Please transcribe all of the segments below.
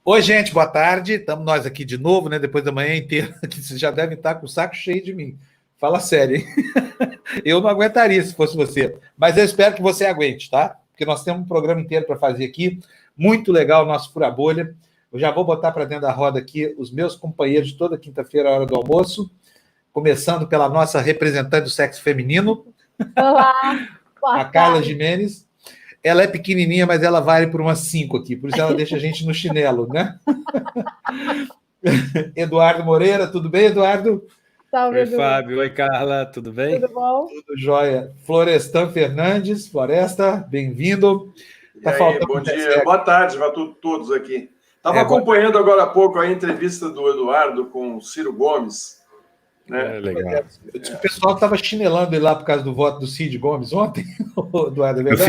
Oi, gente, boa tarde. Estamos nós aqui de novo, né? Depois da manhã inteira, que vocês já devem estar com o saco cheio de mim. Fala sério, hein? Eu não aguentaria se fosse você. Mas eu espero que você aguente, tá? Porque nós temos um programa inteiro para fazer aqui. Muito legal o nosso Fura Bolha. Eu já vou botar para dentro da roda aqui os meus companheiros toda quinta-feira, à hora do almoço. Começando pela nossa representante do sexo feminino. Olá, boa a Carla tarde. Gimenez. Ela é pequenininha, mas ela vale por umas 5 aqui, por isso ela deixa a gente no chinelo, né? Eduardo Moreira, tudo bem, Eduardo? Salve, Oi, Edu. Fábio. Oi, Carla. Tudo bem? Tudo bom? Tudo jóia. Florestan Fernandes, Floresta, bem-vindo. E aí, bom dia, boa tarde para todos aqui. Estava acompanhando agora há pouco a entrevista do Eduardo com o Ciro Gomes. Né? Legal. O pessoal estava chinelando ele lá por causa do voto do Cid Gomes ontem, Eduardo, é verdade? Eu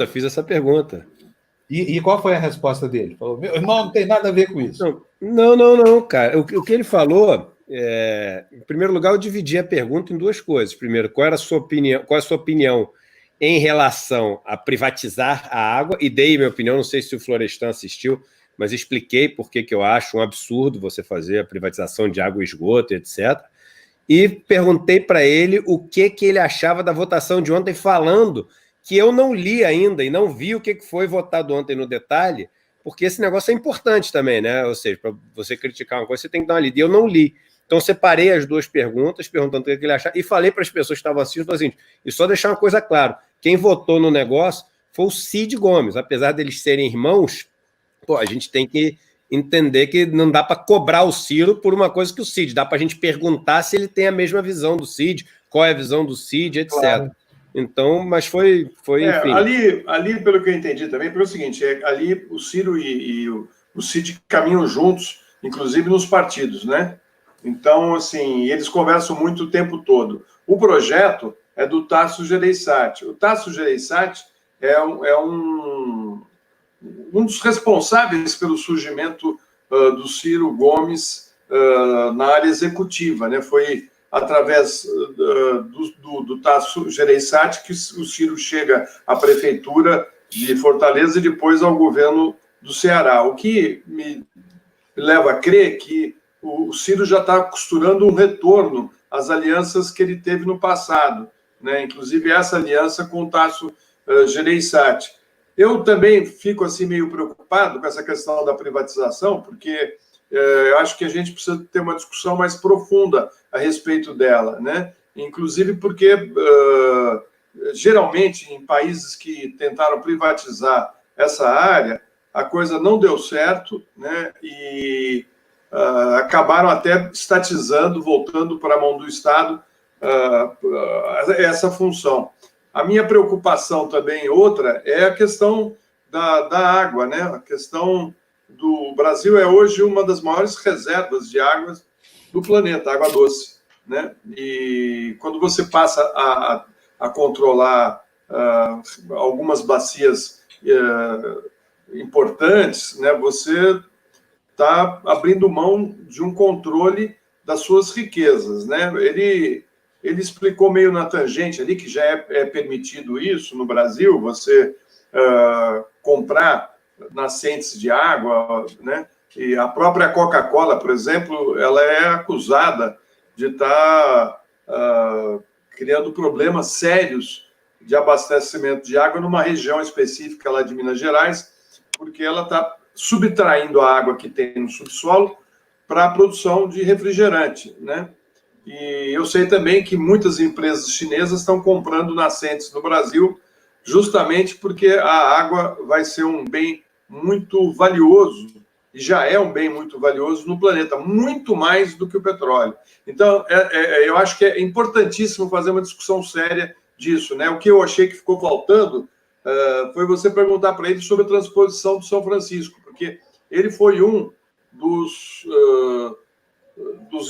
fiz essa pergunta. E qual foi a resposta dele? Falou, meu irmão, não tem nada a ver com isso. Não, cara. O que ele falou, em primeiro lugar, eu dividi a pergunta em duas coisas. Primeiro, qual é a sua opinião em relação a privatizar a água? E dei minha opinião, não sei se o Florestan assistiu, mas expliquei por que eu acho um absurdo você fazer a privatização de água e esgoto, etc. E perguntei para ele o que ele achava da votação de ontem, falando que eu não li ainda e não vi o que foi votado ontem no detalhe, porque esse negócio é importante também, né? Ou seja, para você criticar uma coisa, você tem que dar uma lida. E eu não li. Então, separei as duas perguntas, perguntando o que ele achava, e falei para as pessoas que estavam assistindo, assim, e só deixar uma coisa clara, quem votou no negócio foi o Cid Gomes. Apesar deles serem irmãos, a gente tem que entender que não dá para cobrar o Ciro por uma coisa que o Cid, dá para a gente perguntar se ele tem a mesma visão do Cid, qual é a visão do Cid, etc. Claro. Então, mas foi enfim. Ali, pelo que eu entendi também, foi o seguinte, ali o Ciro e o Cid caminham juntos, inclusive nos partidos, né? Então, assim, eles conversam muito o tempo todo. O projeto é do Tasso Gereissati. O Tasso Gereissati é um dos responsáveis pelo surgimento do Ciro Gomes na área executiva, né? Foi através do Tasso Gereissati que o Ciro chega à prefeitura de Fortaleza e depois ao governo do Ceará. O que me leva a crer que o Ciro já está costurando um retorno às alianças que ele teve no passado, né? Inclusive essa aliança com o Tasso Gereissati. Eu também fico assim meio preocupado com essa questão da privatização, porque eu acho que a gente precisa ter uma discussão mais profunda a respeito dela, né? Inclusive porque, geralmente, em países que tentaram privatizar essa área, a coisa não deu certo, né? E acabaram até estatizando, voltando para a mão do Estado essa função. A minha preocupação também, outra, é a questão da água, né? A questão do Brasil é hoje uma das maiores reservas de águas do planeta, água doce, né? E quando você passa a controlar algumas bacias importantes, né? Você está abrindo mão de um controle das suas riquezas, né? Ele explicou meio na tangente ali que já é permitido isso no Brasil, você comprar nascentes de água, né? E a própria Coca-Cola, por exemplo, ela é acusada de estar criando problemas sérios de abastecimento de água numa região específica lá de Minas Gerais, porque ela está subtraindo a água que tem no subsolo para a produção de refrigerante, né? E eu sei também que muitas empresas chinesas estão comprando nascentes no Brasil, justamente porque a água vai ser um bem muito valioso, e já é um bem muito valioso no planeta, muito mais do que o petróleo. Então, eu acho que é importantíssimo fazer uma discussão séria disso, né? O que eu achei que ficou faltando foi você perguntar para ele sobre a transposição do São Francisco, porque ele foi um dos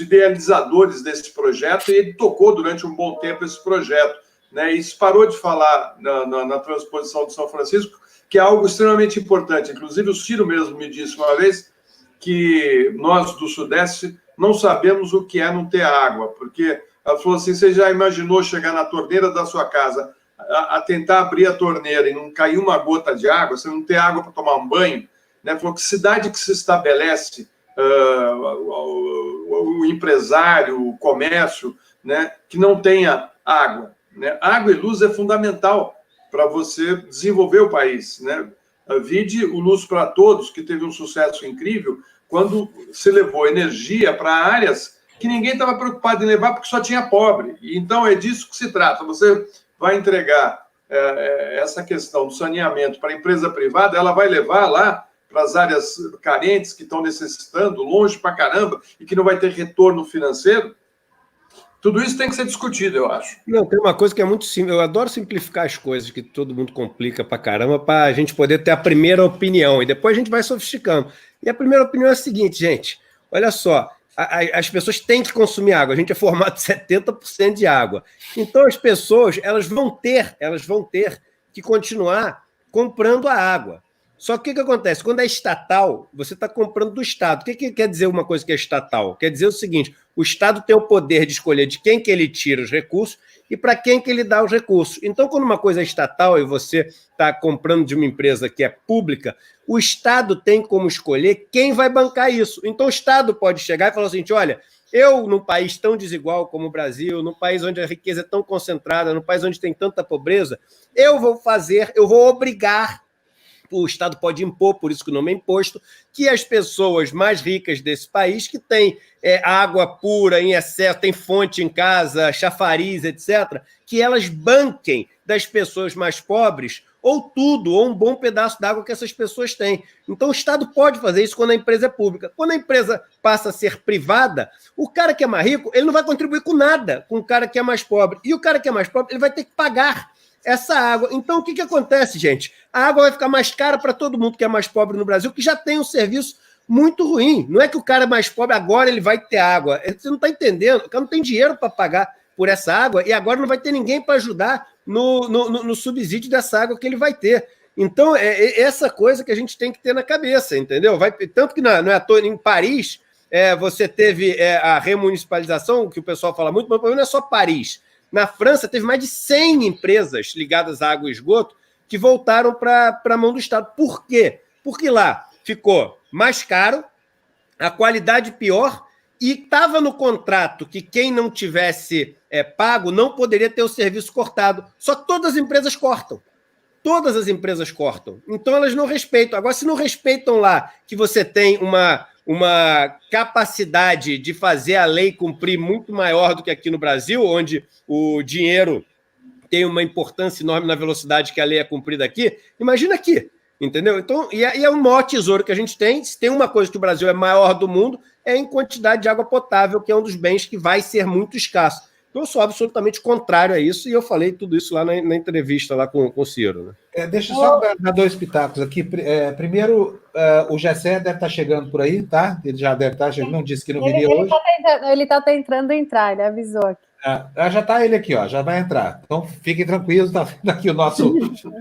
idealizadores desse projeto e ele tocou durante um bom tempo esse projeto, né? E se parou de falar na transposição do São Francisco, que é algo extremamente importante. Inclusive, o Ciro mesmo me disse uma vez que nós do Sudeste não sabemos o que é não ter água, porque ela falou assim, você já imaginou chegar na torneira da sua casa a tentar abrir a torneira e não cair uma gota de água, você não ter água para tomar um banho? né? Falou que cidade que se estabelece o empresário, o comércio, né, que não tenha água, né? Água e luz é fundamental para você desenvolver o país, né? Vide o Luz para Todos, que teve um sucesso incrível, quando se levou energia para áreas que ninguém estava preocupado em levar, porque só tinha pobre. E então é disso que se trata. Você vai entregar essa questão do saneamento para a empresa privada, ela vai levar lá para as áreas carentes que estão necessitando, longe para caramba, e que não vai ter retorno financeiro. Tudo isso tem que ser discutido, eu acho. Não, tem uma coisa que é muito simples. Eu adoro simplificar as coisas, que todo mundo complica pra caramba, para a gente poder ter a primeira opinião, e depois a gente vai sofisticando. E a primeira opinião é a seguinte, gente, olha só, as pessoas têm que consumir água, a gente é formado de 70% de água. Então as pessoas, elas vão ter que continuar comprando a água. Só que o que acontece? Quando é estatal, você está comprando do Estado. O que quer dizer uma coisa que é estatal? Quer dizer o seguinte, o Estado tem o poder de escolher de quem que ele tira os recursos e para quem que ele dá os recursos. Então, quando uma coisa é estatal e você está comprando de uma empresa que é pública, o Estado tem como escolher quem vai bancar isso. Então, o Estado pode chegar e falar assim, olha, eu, num país tão desigual como o Brasil, num país onde a riqueza é tão concentrada, num país onde tem tanta pobreza, eu vou obrigar, o Estado pode impor, por isso que o nome é imposto, que as pessoas mais ricas desse país, que têm água pura em excesso, tem fonte em casa, chafariz, etc., que elas banquem das pessoas mais pobres ou tudo, ou um bom pedaço d'água que essas pessoas têm. Então, o Estado pode fazer isso quando a empresa é pública. Quando a empresa passa a ser privada, o cara que é mais rico, ele não vai contribuir com nada com o cara que é mais pobre. E o cara que é mais pobre, ele vai ter que pagar essa água. Então, o que acontece, gente? A água vai ficar mais cara para todo mundo que é mais pobre no Brasil, que já tem um serviço muito ruim. Não é que o cara é mais pobre, agora ele vai ter água. Você não está entendendo. O cara não tem dinheiro para pagar por essa água e agora não vai ter ninguém para ajudar no subsídio dessa água que ele vai ter. Então, é essa coisa que a gente tem que ter na cabeça, entendeu? Tanto que não é à toa, em Paris, você teve a remunicipalização, que o pessoal fala muito, mas o problema não é só Paris. Na França, teve mais de 100 empresas ligadas à água e esgoto que voltaram para a mão do Estado. Por quê? Porque lá ficou mais caro, a qualidade pior, e estava no contrato que quem não tivesse pago não poderia ter o serviço cortado. Só que todas as empresas cortam. Todas as empresas cortam. Então, elas não respeitam. Agora, se não respeitam lá que você tem uma capacidade de fazer a lei cumprir muito maior do que aqui no Brasil, onde o dinheiro tem uma importância enorme na velocidade que a lei é cumprida aqui, imagina aqui, entendeu? Então, e é o maior tesouro que a gente tem. Se tem uma coisa que o Brasil é maior do mundo, é em quantidade de água potável, que é um dos bens que vai ser muito escasso. Então, eu sou absolutamente contrário a isso, e eu falei tudo isso lá na entrevista lá com o Ciro. Né? Deixa eu só dar dois pitacos aqui. Primeiro, o Gessé deve estar chegando por aí, tá? Ele já deve estar chegando, não disse que não viria hoje. Ele está tentando entrar, ele avisou aqui. Já está ele aqui, ó, já vai entrar. Então, fiquem tranquilos, está vendo aqui o nosso...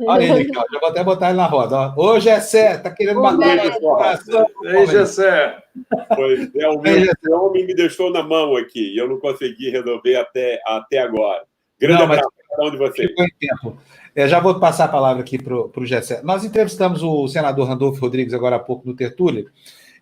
Olha ele aqui, ó, já vou até botar ele na roda. Ó. Ô, Gessé, está querendo bater no coração. Ei, Gessé. Pois é, o meu nome me deixou na mão aqui e eu não consegui resolver até agora. Grande abraço para cada um de vocês. Tempo. Já vou passar a palavra aqui para o Gessé. Nós entrevistamos o senador Randolfo Rodrigues agora há pouco no Tertúlia,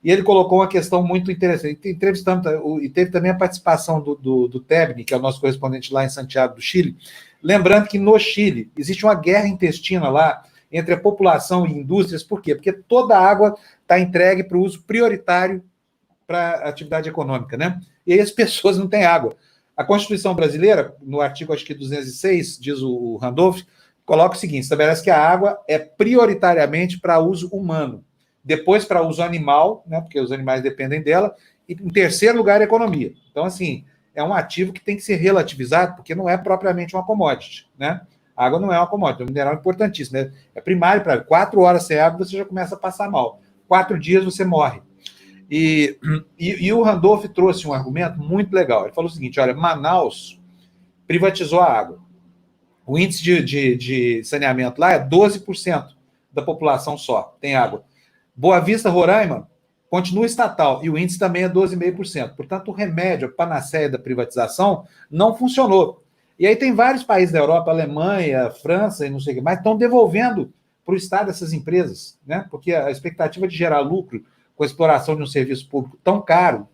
e ele colocou uma questão muito interessante. Entrevistamos, e teve também a participação do Tebni, que é o nosso correspondente lá em Santiago do Chile. Lembrando que no Chile existe uma guerra intestina lá entre a população e indústrias. Por quê? Porque toda a água está entregue para o uso prioritário para a atividade econômica, né? E aí as pessoas não têm água. A Constituição brasileira, no artigo, acho que 206, diz o Randolph, coloca o seguinte: estabelece que a água é prioritariamente para uso humano, depois para uso animal, né, porque os animais dependem dela, e em terceiro lugar, a economia. Então, assim, é um ativo que tem que ser relativizado, porque não é propriamente uma commodity, né? A água não é uma commodity, é um mineral importantíssimo, né? É primário para 4 horas sem água, você já começa a passar mal. 4 dias você morre. E o Randolph trouxe um argumento muito legal. Ele falou o seguinte: olha, Manaus privatizou a água. O índice de saneamento lá é 12% da população só tem água. Boa Vista, Roraima, continua estatal e o índice também é 12,5%. Portanto, o remédio, a panaceia da privatização não funcionou. E aí tem vários países da Europa, Alemanha, França e não sei o que mais, estão devolvendo para o Estado essas empresas, né? Porque a expectativa de gerar lucro com a exploração de um serviço público tão caro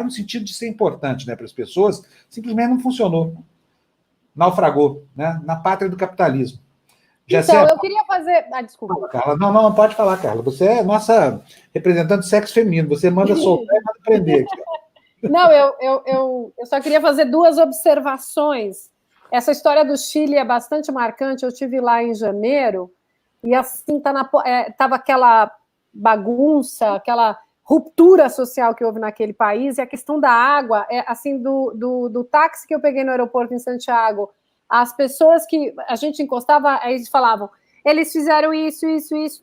no sentido de ser importante, né, para as pessoas, simplesmente não funcionou. Naufragou, né? Na pátria do capitalismo. Então, eu queria fazer... desculpa. Carla, não, pode falar, Carla. Você é nossa representante do sexo feminino. Você manda soltar e manda prender aqui. Não, eu só queria fazer 2 observações. Essa história do Chile é bastante marcante. Eu estive lá em janeiro e assim tava aquela bagunça, aquela ruptura social que houve naquele país, e a questão da água, assim, do táxi que eu peguei no aeroporto em Santiago, as pessoas que a gente encostava, eles falavam, eles fizeram isso,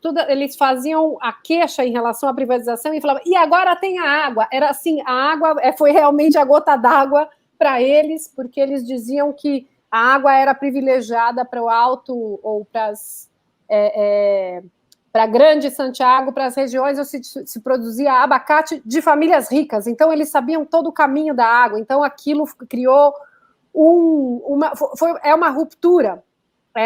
tudo, eles faziam a queixa em relação à privatização e falavam, e agora tem a água. Era assim, a água foi realmente a gota d'água para eles, porque eles diziam que a água era privilegiada para o alto ou para Grande Santiago, para as regiões onde se produzia abacate de famílias ricas. Então, eles sabiam todo o caminho da água. Então, aquilo criou uma ruptura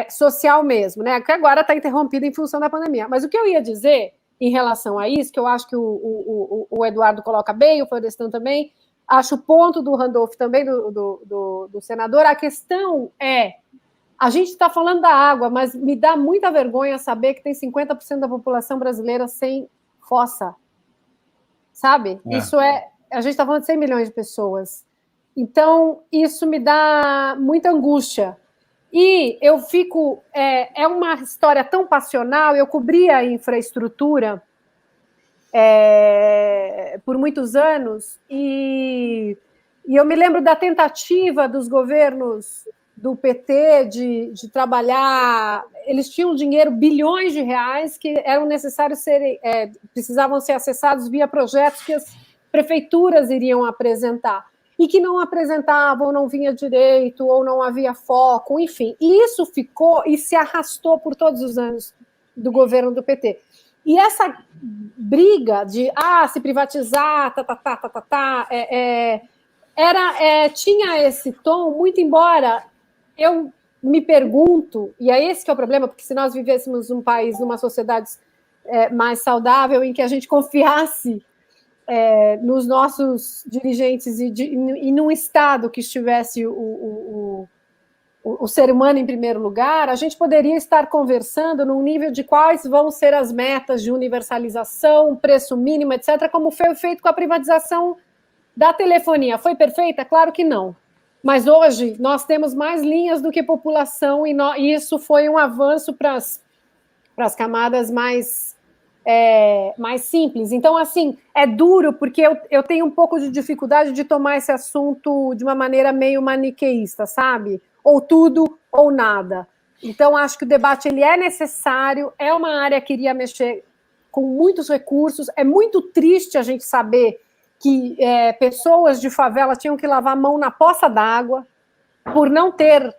social mesmo, né? Que agora está interrompida em função da pandemia. Mas o que eu ia dizer em relação a isso, que eu acho que o Eduardo coloca bem, o Florestan também, acho o ponto do Randolph também, do senador, a questão a gente está falando da água, mas me dá muita vergonha saber que tem 50% da população brasileira sem fossa, sabe? Isso a gente está falando de 100 milhões de pessoas. Então, isso me dá muita angústia. E eu fico... É uma história tão passional, eu cobri a infraestrutura por muitos anos, e eu me lembro da tentativa dos governos do PT de trabalhar, eles tinham dinheiro, bilhões de reais, que eram necessários precisavam ser acessados via projetos que as prefeituras iriam apresentar, e que não apresentavam, não vinha direito, ou não havia foco, enfim. E isso ficou e se arrastou por todos os anos do governo do PT. E essa briga de se privatizar, tinha esse tom, muito embora eu me pergunto, e é esse que é o problema, porque se nós vivêssemos num país, numa sociedade mais saudável, em que a gente confiasse nos nossos dirigentes e num Estado que estivesse o ser humano em primeiro lugar, a gente poderia estar conversando num nível de quais vão ser as metas de universalização, preço mínimo, etc., como foi feito com a privatização da telefonia. Foi perfeita? Claro que não. Mas hoje nós temos mais linhas do que população e isso foi um avanço para as camadas mais simples. Então, assim, é duro porque eu tenho um pouco de dificuldade de tomar esse assunto de uma maneira meio maniqueísta, sabe? Ou tudo ou nada. Então, acho que o debate ele é necessário, é uma área que iria mexer com muitos recursos. É muito triste a gente saber que pessoas de favela tinham que lavar a mão na poça d'água por não ter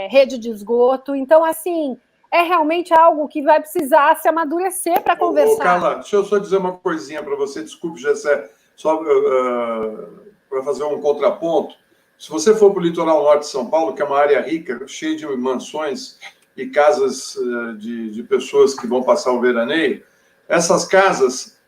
rede de esgoto. Então, assim, é realmente algo que vai precisar se amadurecer para conversar. Carla, deixa eu só dizer uma coisinha para você, desculpe, Gessé, só para fazer um contraponto. Se você for para o litoral norte de São Paulo, que é uma área rica, cheia de mansões e casas de pessoas que vão passar o veraneio, essas casas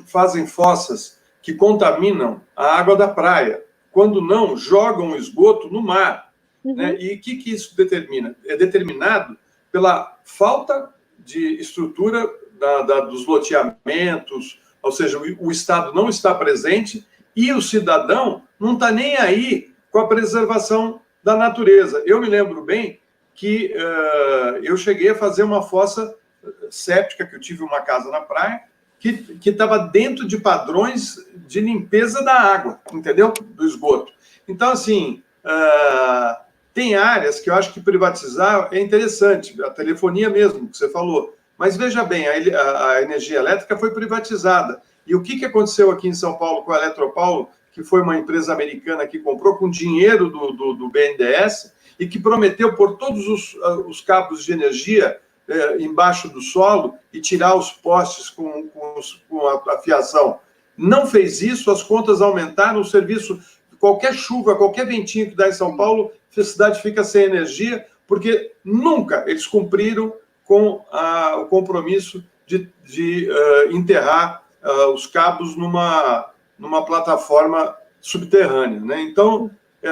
fazem fossas que contaminam a água da praia. Quando não, jogam o esgoto no mar. Uhum. Né? E o que isso determina? É determinado pela falta de estrutura dos loteamentos, ou seja, o Estado não está presente e o cidadão não está nem aí com a preservação da natureza. Eu me lembro bem que eu cheguei a fazer uma fossa séptica, que eu tive uma casa na praia, que estava dentro de padrões de limpeza da água, entendeu? Do esgoto. Então, assim, tem áreas que eu acho que privatizar é interessante, a telefonia mesmo, que você falou. Mas veja bem, a energia elétrica foi privatizada. E o que aconteceu aqui em São Paulo com a Eletropaulo, que foi uma empresa americana que comprou com dinheiro do BNDES e que prometeu pôr todos os cabos de energia embaixo do solo e tirar os postes com a fiação. Não fez isso, as contas aumentaram, o serviço, qualquer chuva, qualquer ventinho que dá em São Paulo, a cidade fica sem energia, porque nunca eles cumpriram com o compromisso de enterrar os cabos numa plataforma subterrânea, né? Então,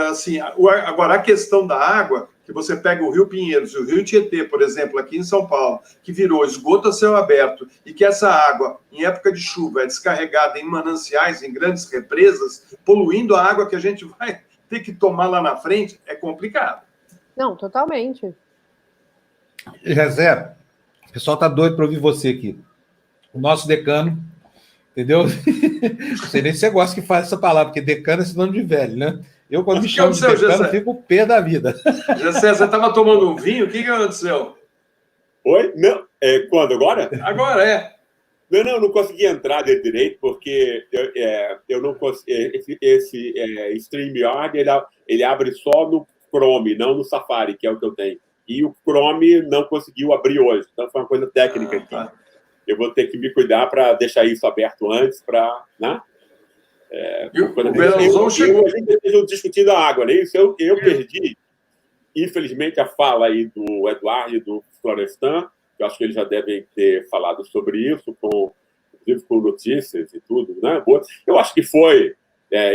assim, agora a questão da água, que você pega o Rio Pinheiros e o Rio Tietê, por exemplo, aqui em São Paulo, que virou esgoto a céu aberto, e que essa água, em época de chuva, é descarregada em mananciais, em grandes represas, poluindo a água que a gente vai ter que tomar lá na frente, é complicado. Não, totalmente. José, o pessoal está doido para ouvir você aqui. O nosso decano, entendeu? Não sei nem se você gosta que fale essa palavra, porque decano é sinônimo de velho, né? Eu, quando me chamo de decano, fico o pé da vida. José, você estava tomando um vinho? O que aconteceu? Oi? Não. Quando? Agora? Agora, é. Não consegui entrar de direito, porque eu não consegui. Esse StreamYard, ele abre só no Chrome, não no Safari, que é o que eu tenho. E o Chrome não conseguiu abrir hoje. Então, foi uma coisa técnica aqui. Tá. Eu vou ter que me cuidar para deixar isso aberto antes, para... Né? A gente esteja discutindo a água, né? Isso eu perdi, infelizmente, a fala aí do Eduardo e do Florestan. Eu acho que eles já devem ter falado sobre isso, inclusive com notícias e tudo, né? Eu acho que foi,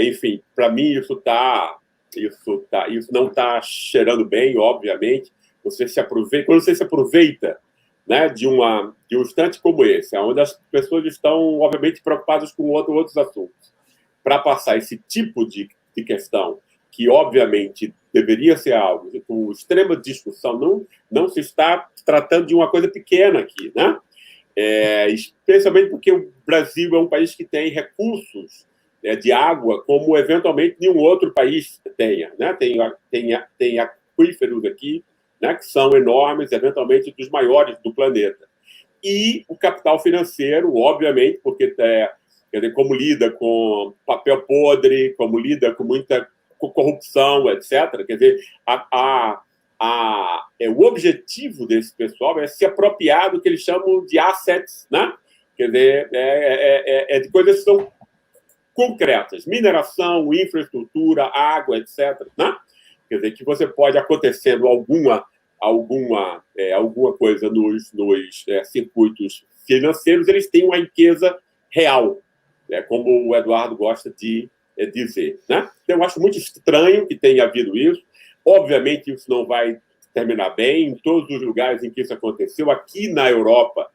enfim, para mim isso não está cheirando bem, obviamente. Quando você se aproveita, né, de um instante como esse, onde as pessoas estão, obviamente, preocupadas com outros assuntos, para passar esse tipo de questão, que, obviamente, deveria ser algo com extrema discussão, não se está tratando de uma coisa pequena aqui, né? Especialmente porque o Brasil é um país que tem recursos de água como, eventualmente, nenhum outro país tenha, né? Tem aquíferos aqui, né, que são enormes, eventualmente dos maiores do planeta. E o capital financeiro, obviamente, porque quer dizer, como lida com papel podre, como lida com muita corrupção, etc. Quer dizer, o objetivo desse pessoal é se apropriar do que eles chamam de assets, né? Quer dizer, de coisas que são concretas, mineração, infraestrutura, água, etc., né? Quer dizer, que você pode acontecendo alguma coisa nos circuitos financeiros, eles têm uma riqueza real, né, como o Eduardo gosta de dizer, né? Então, eu acho muito estranho que tenha havido isso. Obviamente, isso não vai terminar bem em todos os lugares em que isso aconteceu. Aqui na Europa,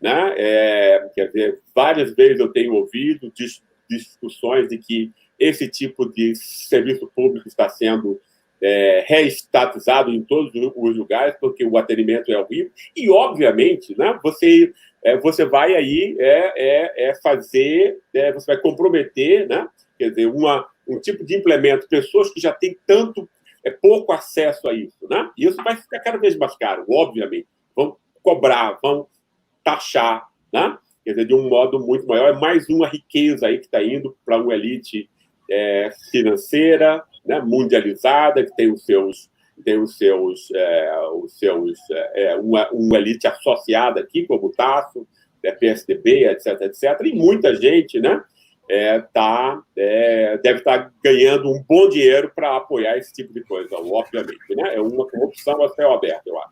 né? Quer dizer, várias vezes eu tenho ouvido discussões de que esse tipo de serviço público está sendo reestatizado em todos os lugares, porque o atendimento é horrível. E, obviamente, né, você vai aí fazer, você vai comprometer, né, quer dizer, um tipo de implemento, pessoas que já têm pouco acesso a isso, né? E isso vai ficar cada vez mais caro, obviamente. Vão cobrar, vão taxar, né? Quer dizer, de um modo muito maior. É mais uma riqueza aí que está indo para uma elite financeira, né, mundializada, que tem uma elite associada aqui, como o TASSO, PSDB, etc., etc. E muita gente, né, deve estar ganhando um bom dinheiro para apoiar esse tipo de coisa, obviamente. Né? É uma opção a céu aberto, eu acho.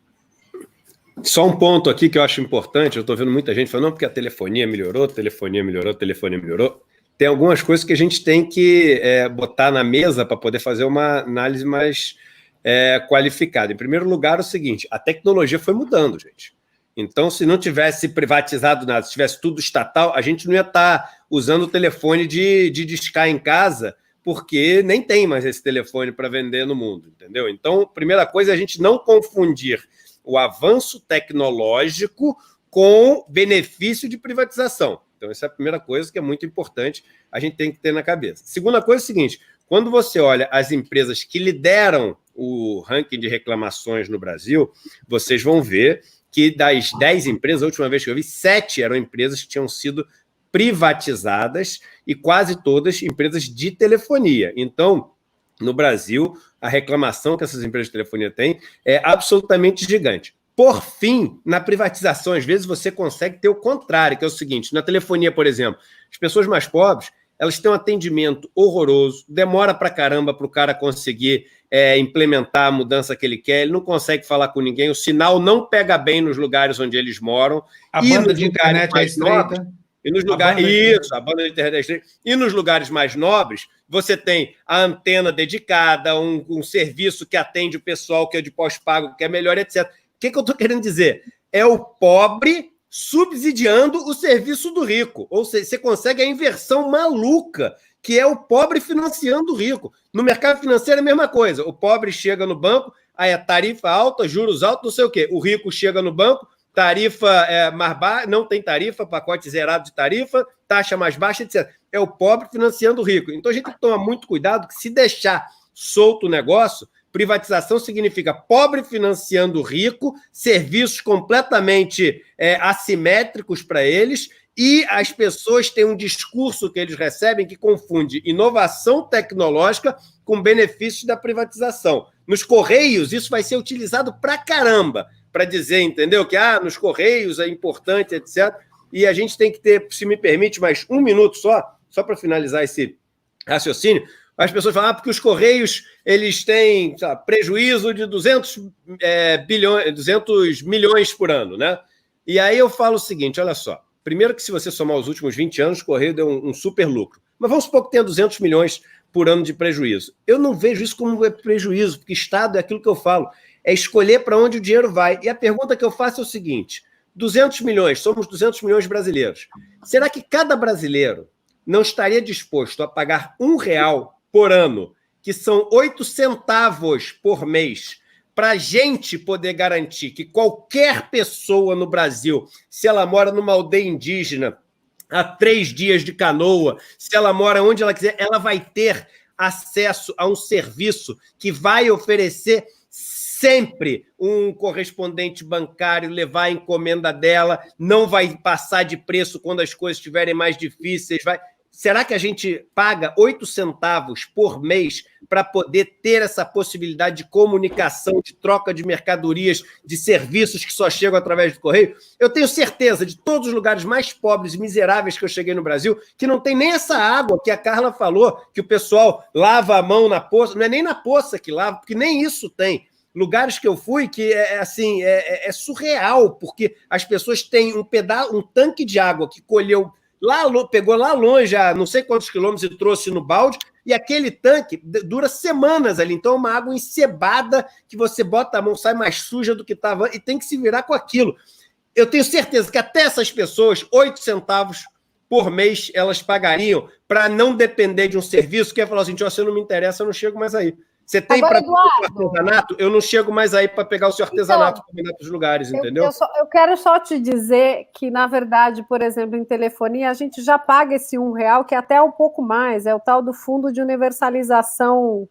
Só um ponto aqui que eu acho importante, eu estou vendo muita gente falando, não, porque a telefonia melhorou. Tem algumas coisas que a gente tem que botar na mesa para poder fazer uma análise mais qualificada. Em primeiro lugar, é o seguinte, a tecnologia foi mudando, gente. Então, se não tivesse privatizado nada, se tivesse tudo estatal, a gente não ia estar usando o telefone de discar em casa, porque nem tem mais esse telefone para vender no mundo, entendeu? Então, primeira coisa é a gente não confundir o avanço tecnológico com benefício de privatização. Então, essa é a primeira coisa que é muito importante, a gente tem que ter na cabeça. Segunda coisa é o seguinte, quando você olha as empresas que lideram o ranking de reclamações no Brasil, vocês vão ver que das 10 empresas, a última vez que eu vi, 7 eram empresas que tinham sido privatizadas e quase todas empresas de telefonia. Então, no Brasil, a reclamação que essas empresas de telefonia têm é absolutamente gigante. Por fim, na privatização, às vezes você consegue ter o contrário, que é o seguinte, na telefonia, por exemplo, as pessoas mais pobres, elas têm um atendimento horroroso, demora pra caramba para o cara conseguir implementar a mudança que ele quer, ele não consegue falar com ninguém, o sinal não pega bem nos lugares onde eles moram. A banda de internet é estreita. E nos lugares, isso, a banda de internet é estreita. E nos lugares mais nobres, você tem a antena dedicada, um serviço que atende o pessoal que é de pós-pago, que é melhor, etc. O que eu estou querendo dizer? É o pobre subsidiando o serviço do rico. Ou seja, você consegue a inversão maluca, que é o pobre financiando o rico. No mercado financeiro é a mesma coisa. O pobre chega no banco, aí é tarifa alta, juros altos, não sei o quê. O rico chega no banco, tarifa mais baixa, não tem tarifa, pacote zerado de tarifa, taxa mais baixa, etc. É o pobre financiando o rico. Então a gente tem que tomar muito cuidado que se deixar solto o negócio, privatização significa pobre financiando o rico, serviços completamente assimétricos para eles, e as pessoas têm um discurso que eles recebem que confunde inovação tecnológica com benefícios da privatização. Nos Correios, isso vai ser utilizado pra caramba, para dizer, entendeu? Que nos Correios é importante, etc. E a gente tem que ter, se me permite, mais um minuto só para finalizar esse raciocínio. As pessoas falam, porque os Correios eles têm prejuízo de 200 milhões por ano, né? E aí eu falo o seguinte, olha só. Primeiro que se você somar os últimos 20 anos, o Correio deu um super lucro. Mas vamos supor que tenha 200 milhões por ano de prejuízo. Eu não vejo isso como prejuízo, porque Estado é aquilo que eu falo, é escolher para onde o dinheiro vai. E a pergunta que eu faço é o seguinte, 200 milhões, somos 200 milhões de brasileiros. Será que cada brasileiro não estaria disposto a pagar R$1 por ano, que são 8 centavos por mês, para a gente poder garantir que qualquer pessoa no Brasil, se ela mora numa aldeia indígena, a 3 dias de canoa, se ela mora onde ela quiser, ela vai ter acesso a um serviço que vai oferecer sempre um correspondente bancário, levar a encomenda dela, não vai passar de preço quando as coisas estiverem mais difíceis, Será que a gente paga 8 centavos por mês para poder ter essa possibilidade de comunicação, de troca de mercadorias, de serviços que só chegam através do correio? Eu tenho certeza, de todos os lugares mais pobres e miseráveis que eu cheguei no Brasil, que não tem nem essa água que a Carla falou, que o pessoal lava a mão na poça, não é nem na poça que lava, porque nem isso tem. Lugares que eu fui que é surreal, porque as pessoas têm um tanque de água que pegou lá longe, a não sei quantos quilômetros, e trouxe no balde, e aquele tanque dura semanas ali. Então é uma água encebada que você bota a mão, sai mais suja do que estava, e tem que se virar com aquilo. Eu tenho certeza que até essas pessoas, 8 centavos por mês, elas pagariam para não depender de um serviço que é falar assim, você não me interessa, eu não chego mais aí. Você tem para pegar o artesanato? Eu não chego mais aí para pegar o seu artesanato para mandar para os lugares, entendeu? Eu quero só te dizer que, na verdade, por exemplo, em telefonia, a gente já paga esse R$1, que é até um pouco mais, é o tal do Fundo de Universalização,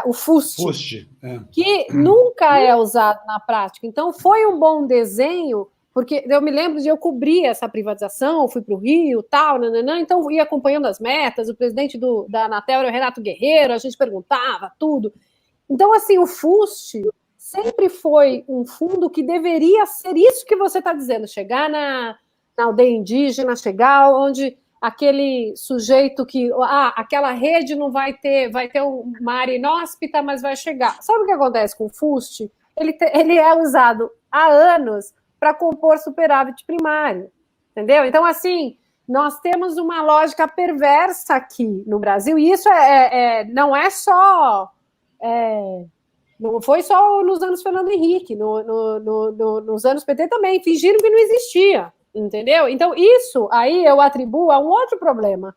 o FUST, que nunca é usado na prática. Então, foi um bom desenho, porque eu me lembro de eu cobrir essa privatização, fui para o Rio, tal, então ia acompanhando as metas, o presidente da Anatel era o Renato Guerreiro, a gente perguntava tudo. Então, assim, o FUST sempre foi um fundo que deveria ser isso que você está dizendo, chegar na aldeia indígena, chegar onde aquele sujeito que, aquela rede não vai ter uma área inóspita, mas vai chegar. Sabe o que acontece com o FUST? Ele é usado há anos para compor superávit primário, entendeu? Então, assim, nós temos uma lógica perversa aqui no Brasil, e isso não é só... não foi só nos anos Fernando Henrique, nos anos PT também, fingiram que não existia, entendeu? Então, isso aí eu atribuo a um outro problema,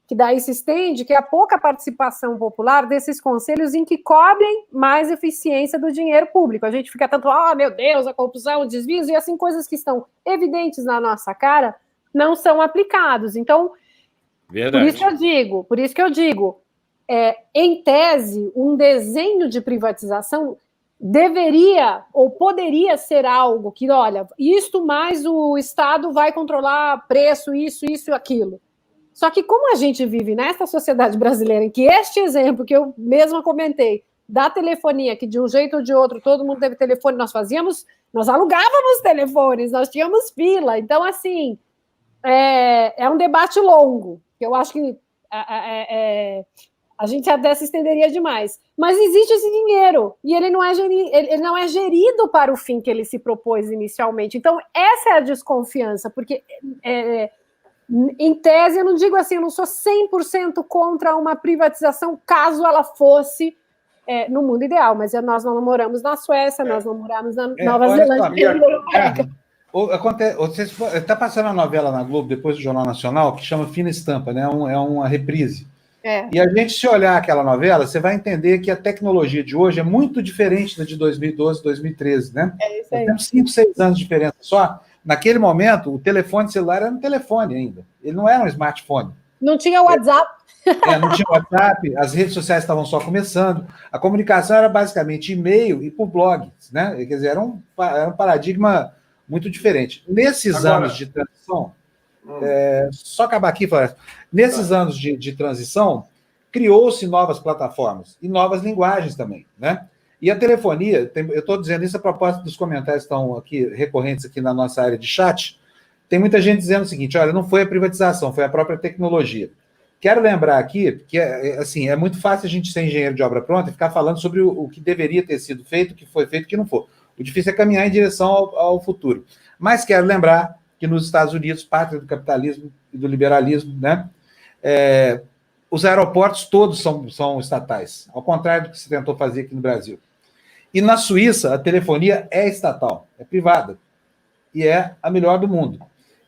que daí se estende, que é a pouca participação popular desses conselhos em que cobrem mais eficiência do dinheiro público. A gente fica tanto, meu Deus, a corrupção, os desvios, e assim, coisas que estão evidentes na nossa cara não são aplicados. Então, verdade. Por isso que eu digo, em tese, um desenho de privatização deveria ou poderia ser algo que, olha, isto mais o Estado vai controlar preço, isso, aquilo. Só que como a gente vive nessa sociedade brasileira em que este exemplo que eu mesma comentei, da telefonia, que de um jeito ou de outro todo mundo teve telefone, nós alugávamos telefones, nós tínhamos fila. Então, assim, é um debate longo, Eu acho que a gente até se estenderia demais. Mas existe esse dinheiro, e ele não é gerido para o fim que ele se propôs inicialmente. Então, essa é a desconfiança, porque, em tese, eu não digo assim, eu não sou 100% contra uma privatização, caso ela fosse no mundo ideal, mas nós não moramos na Suécia, nós não moramos na Nova Zelândia. Você está passando a novela na Globo, depois do Jornal Nacional, que chama Fina Estampa, né? É uma reprise. E a gente, se olhar aquela novela, você vai entender que a tecnologia de hoje é muito diferente da de 2012, 2013, né? É isso aí. Nós temos 5, 6 anos de diferença só. Naquele momento, o telefone celular era um telefone ainda. Ele não era um smartphone. Não tinha WhatsApp. Não tinha WhatsApp, as redes sociais estavam só começando. A comunicação era basicamente e-mail e por blogs, né? Quer dizer, era um paradigma muito diferente. Nesses anos de transição, só acabar aqui, Flávio. Nesses anos de transição, criou-se novas plataformas e novas linguagens também, né? E a telefonia, eu estou dizendo isso a propósito dos comentários que estão aqui, recorrentes aqui na nossa área de chat, tem muita gente dizendo o seguinte, olha, não foi a privatização, foi a própria tecnologia. Quero lembrar aqui que assim, é muito fácil a gente ser engenheiro de obra pronta e ficar falando sobre o que deveria ter sido feito, o que foi feito, o que não foi. O difícil é caminhar em direção ao futuro. Mas quero lembrar que nos Estados Unidos, pátria do capitalismo e do liberalismo, né, os aeroportos todos são estatais, ao contrário do que se tentou fazer aqui no Brasil. E na Suíça, a telefonia é estatal, é privada, e é a melhor do mundo.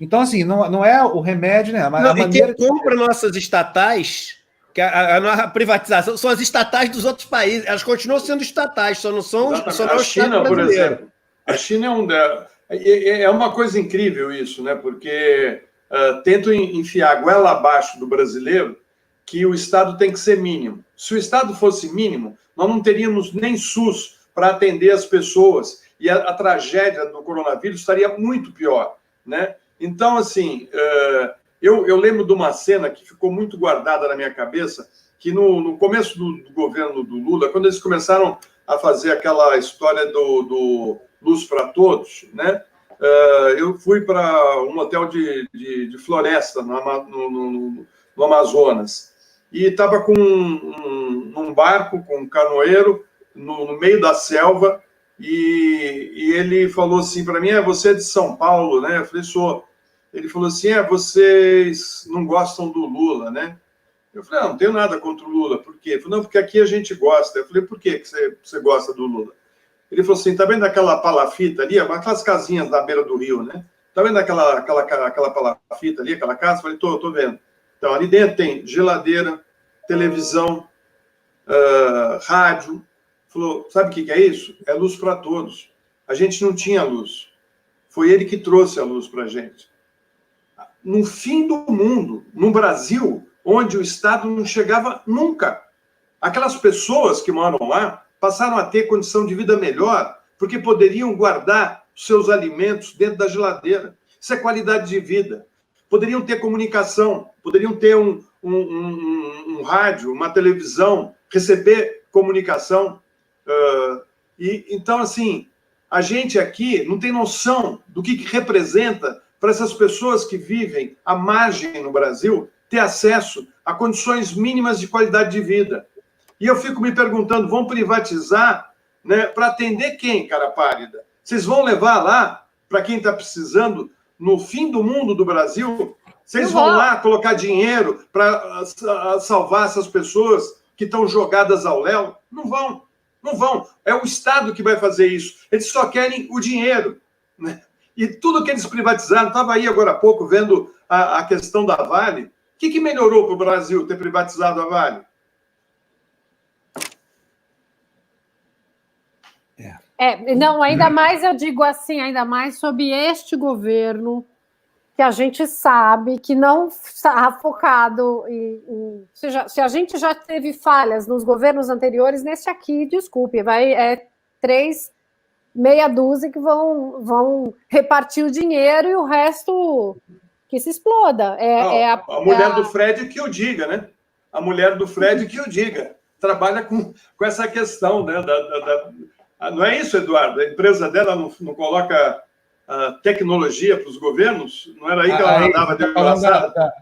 Então, assim, não é o remédio, né? E quem compra nossas estatais, que a privatização, são as estatais dos outros países. Elas continuam sendo estatais, só não são a China, por exemplo. A China é uma coisa incrível isso, né? Porque tentam enfiar a goela abaixo do brasileiro que o Estado tem que ser mínimo. Se o Estado fosse mínimo, nós não teríamos nem SUS para atender as pessoas e a tragédia do coronavírus estaria muito pior, né? Então, assim, eu lembro de uma cena que ficou muito guardada na minha cabeça, que no começo do governo do Lula, quando eles começaram a fazer aquela história do Luz para Todos, né? Eu fui para um hotel de floresta no Amazonas e estava com um barco, com um canoeiro, no meio da selva, e ele falou assim para mim, você é de São Paulo, né? Eu falei, sou. Ele falou assim, vocês não gostam do Lula, né? Eu falei, não tenho nada contra o Lula. Por quê? Ele falou, não, porque aqui a gente gosta. Eu falei, por que você gosta do Lula? Ele falou assim, tá vendo aquela palafita ali? Aquelas casinhas na beira do rio, né? Tá vendo aquela palafita ali, aquela casa? Eu falei, tô vendo. Então, ali dentro tem geladeira, televisão, rádio. Falou, sabe o que é isso? É luz para todos. A gente não tinha luz. Foi ele que trouxe a luz para a gente. No fim do mundo, no Brasil, onde o Estado não chegava nunca. Aquelas pessoas que moram lá passaram a ter condição de vida melhor, porque poderiam guardar seus alimentos dentro da geladeira. Isso é qualidade de vida. Poderiam ter comunicação, poderiam ter um rádio, uma televisão, receber comunicação. Então, assim, a gente aqui não tem noção do que representa para essas pessoas que vivem à margem no Brasil ter acesso a condições mínimas de qualidade de vida. E eu fico me perguntando, vão privatizar, né, para atender quem, cara pálida? Vocês vão levar lá para quem está precisando no fim do mundo do Brasil? Vocês vão lá colocar dinheiro para salvar essas pessoas que estão jogadas ao léu? Não vão. Não vão. É o Estado que vai fazer isso. Eles só querem o dinheiro, né? E tudo que eles privatizaram, estava aí agora há pouco vendo a questão da Vale. O que melhorou para o Brasil ter privatizado a Vale? Não, ainda mais eu digo assim, ainda mais sob este governo, que a gente sabe que não está focado em se a gente já teve falhas nos governos anteriores, nesse aqui, desculpe, é 3 meia dúzia que vão repartir o dinheiro e o resto que se exploda. A mulher do Fred que o diga, né? A mulher do Fred que o diga. Trabalha com essa questão, né? Não é isso, Eduardo? A empresa dela não coloca tecnologia para os governos? Não era aí que ela mandava de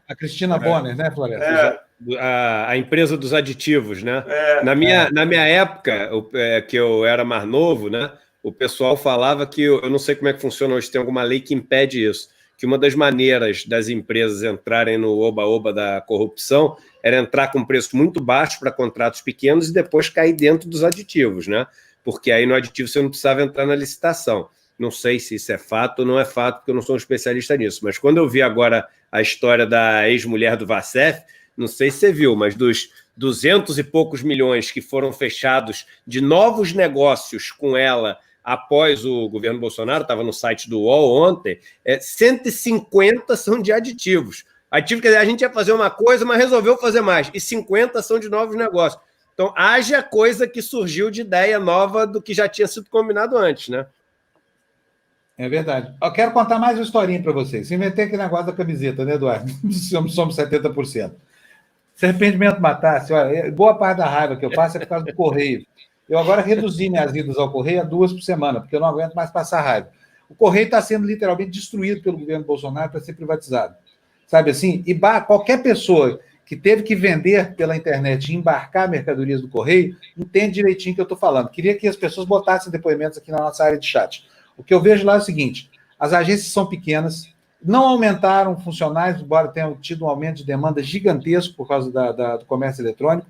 a Cristina Bonner, né, Florestan? A empresa dos aditivos, né? Na minha época, que eu era mais novo, né? O pessoal falava que, eu não sei como é que funciona hoje, tem alguma lei que impede isso, que uma das maneiras das empresas entrarem no oba-oba da corrupção era entrar com preço muito baixo para contratos pequenos e depois cair dentro dos aditivos, né? Porque aí no aditivo você não precisava entrar na licitação. Não sei se isso é fato ou não é fato, porque eu não sou um especialista nisso, mas quando eu vi agora a história da ex-mulher do Vassef, não sei se você viu, mas dos 200 e poucos milhões que foram fechados de novos negócios com ela após o governo Bolsonaro, estava no site do UOL ontem, 150 são de aditivos. Aditivo, quer dizer, a gente ia fazer uma coisa, mas resolveu fazer mais, e 50 são de novos negócios. Então, haja coisa que surgiu de ideia nova do que já tinha sido combinado antes, né? É verdade. Eu quero contar mais uma historinha para vocês. Inventei aquele negócio da camiseta, né, Eduardo? Somos 70%. Se arrependimento matasse, olha, boa parte da raiva que eu passo é por causa do correio. Eu agora reduzi minhas idas ao correio a 2 por semana, porque eu não aguento mais passar raiva. O correio está sendo literalmente destruído pelo governo Bolsonaro para ser privatizado. Sabe assim? E qualquer pessoa que teve que vender pela internet e embarcar mercadorias do correio, entende direitinho o que eu estou falando. Queria que as pessoas botassem depoimentos aqui na nossa área de chat. O que eu vejo lá é o seguinte: as agências são pequenas, não aumentaram funcionários, embora tenham tido um aumento de demanda gigantesco por causa do comércio eletrônico.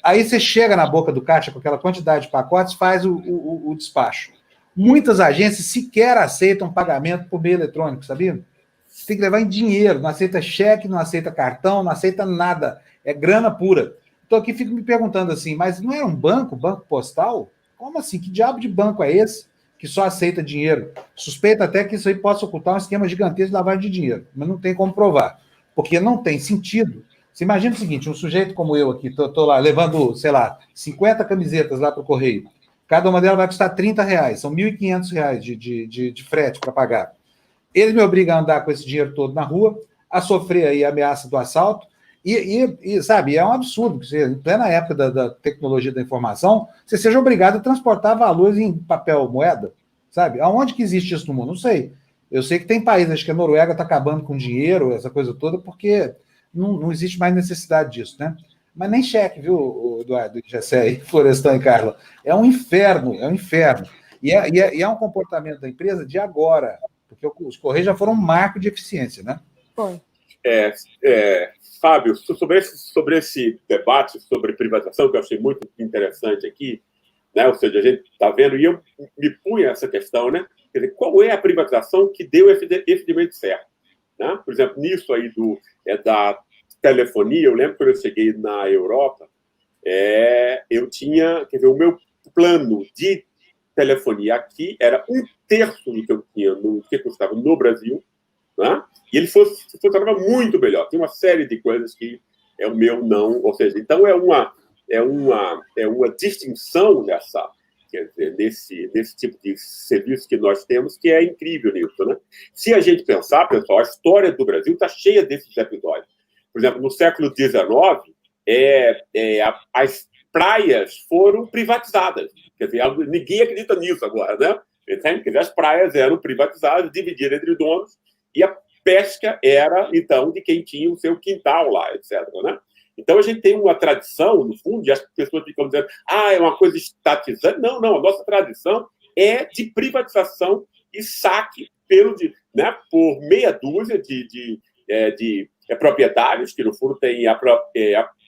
Aí você chega na boca do caixa com aquela quantidade de pacotes, faz o despacho. Muitas agências sequer aceitam pagamento por meio eletrônico, sabia? Você tem que levar em dinheiro, não aceita cheque, não aceita cartão, não aceita nada. É grana pura. Então aqui fico me perguntando assim, mas não é um banco postal? Como assim? Que diabo de banco é esse que só aceita dinheiro? Suspeita até que isso aí possa ocultar um esquema gigantesco de lavagem de dinheiro, mas não tem como provar, porque não tem sentido. Você imagina o seguinte, um sujeito como eu aqui, estou lá levando, sei lá, 50 camisetas lá para o correio, cada uma delas vai custar R$30, são R$1.500 de frete para pagar. Ele me obriga a andar com esse dinheiro todo na rua, a sofrer aí a ameaça do assalto, e sabe, é um absurdo que você, em plena época da tecnologia da informação, você seja obrigado a transportar valores em papel moeda, sabe? Aonde que existe isso no mundo? Não sei. Eu sei que tem países, acho que a Noruega está acabando com dinheiro, essa coisa toda, porque não existe mais necessidade disso, né? Mas nem cheque, viu, Eduardo, Gessé, Florestan e Carla? É um inferno, é um inferno. E é um comportamento da empresa de agora, porque os Correios já foram um marco de eficiência, né? Foi. Fábio, sobre esse debate sobre privatização, que eu achei muito interessante aqui, né? Ou seja, a gente está vendo, e eu me punha essa questão, né? Quer dizer, qual é a privatização que deu efetivamente certo? Né? Por exemplo, nisso aí da telefonia, eu lembro quando eu cheguei na Europa, eu tinha, quer dizer, o meu plano de telefonia aqui era 1/3 do que eu tinha, do que custava no Brasil, né? E ele funcionava muito melhor. Tem uma série de coisas que o meu não, ou seja, então é uma distinção quer dizer, desse tipo de serviço que nós temos, que é incrível nisso, né? Se a gente pensar, pessoal, a história do Brasil está cheia desses episódios. Por exemplo, no século XIX, as praias foram privatizadas. Quer dizer, ninguém acredita nisso agora, né? Quer dizer, as praias eram privatizadas, divididas entre donos, e a pesca era, então, de quem tinha o seu quintal lá, etc., né? Então, a gente tem uma tradição, no fundo, e as pessoas ficam dizendo, é uma coisa estatizante. Não, a nossa tradição é de privatização e saque por meia dúzia de proprietários, que, no fundo, têm a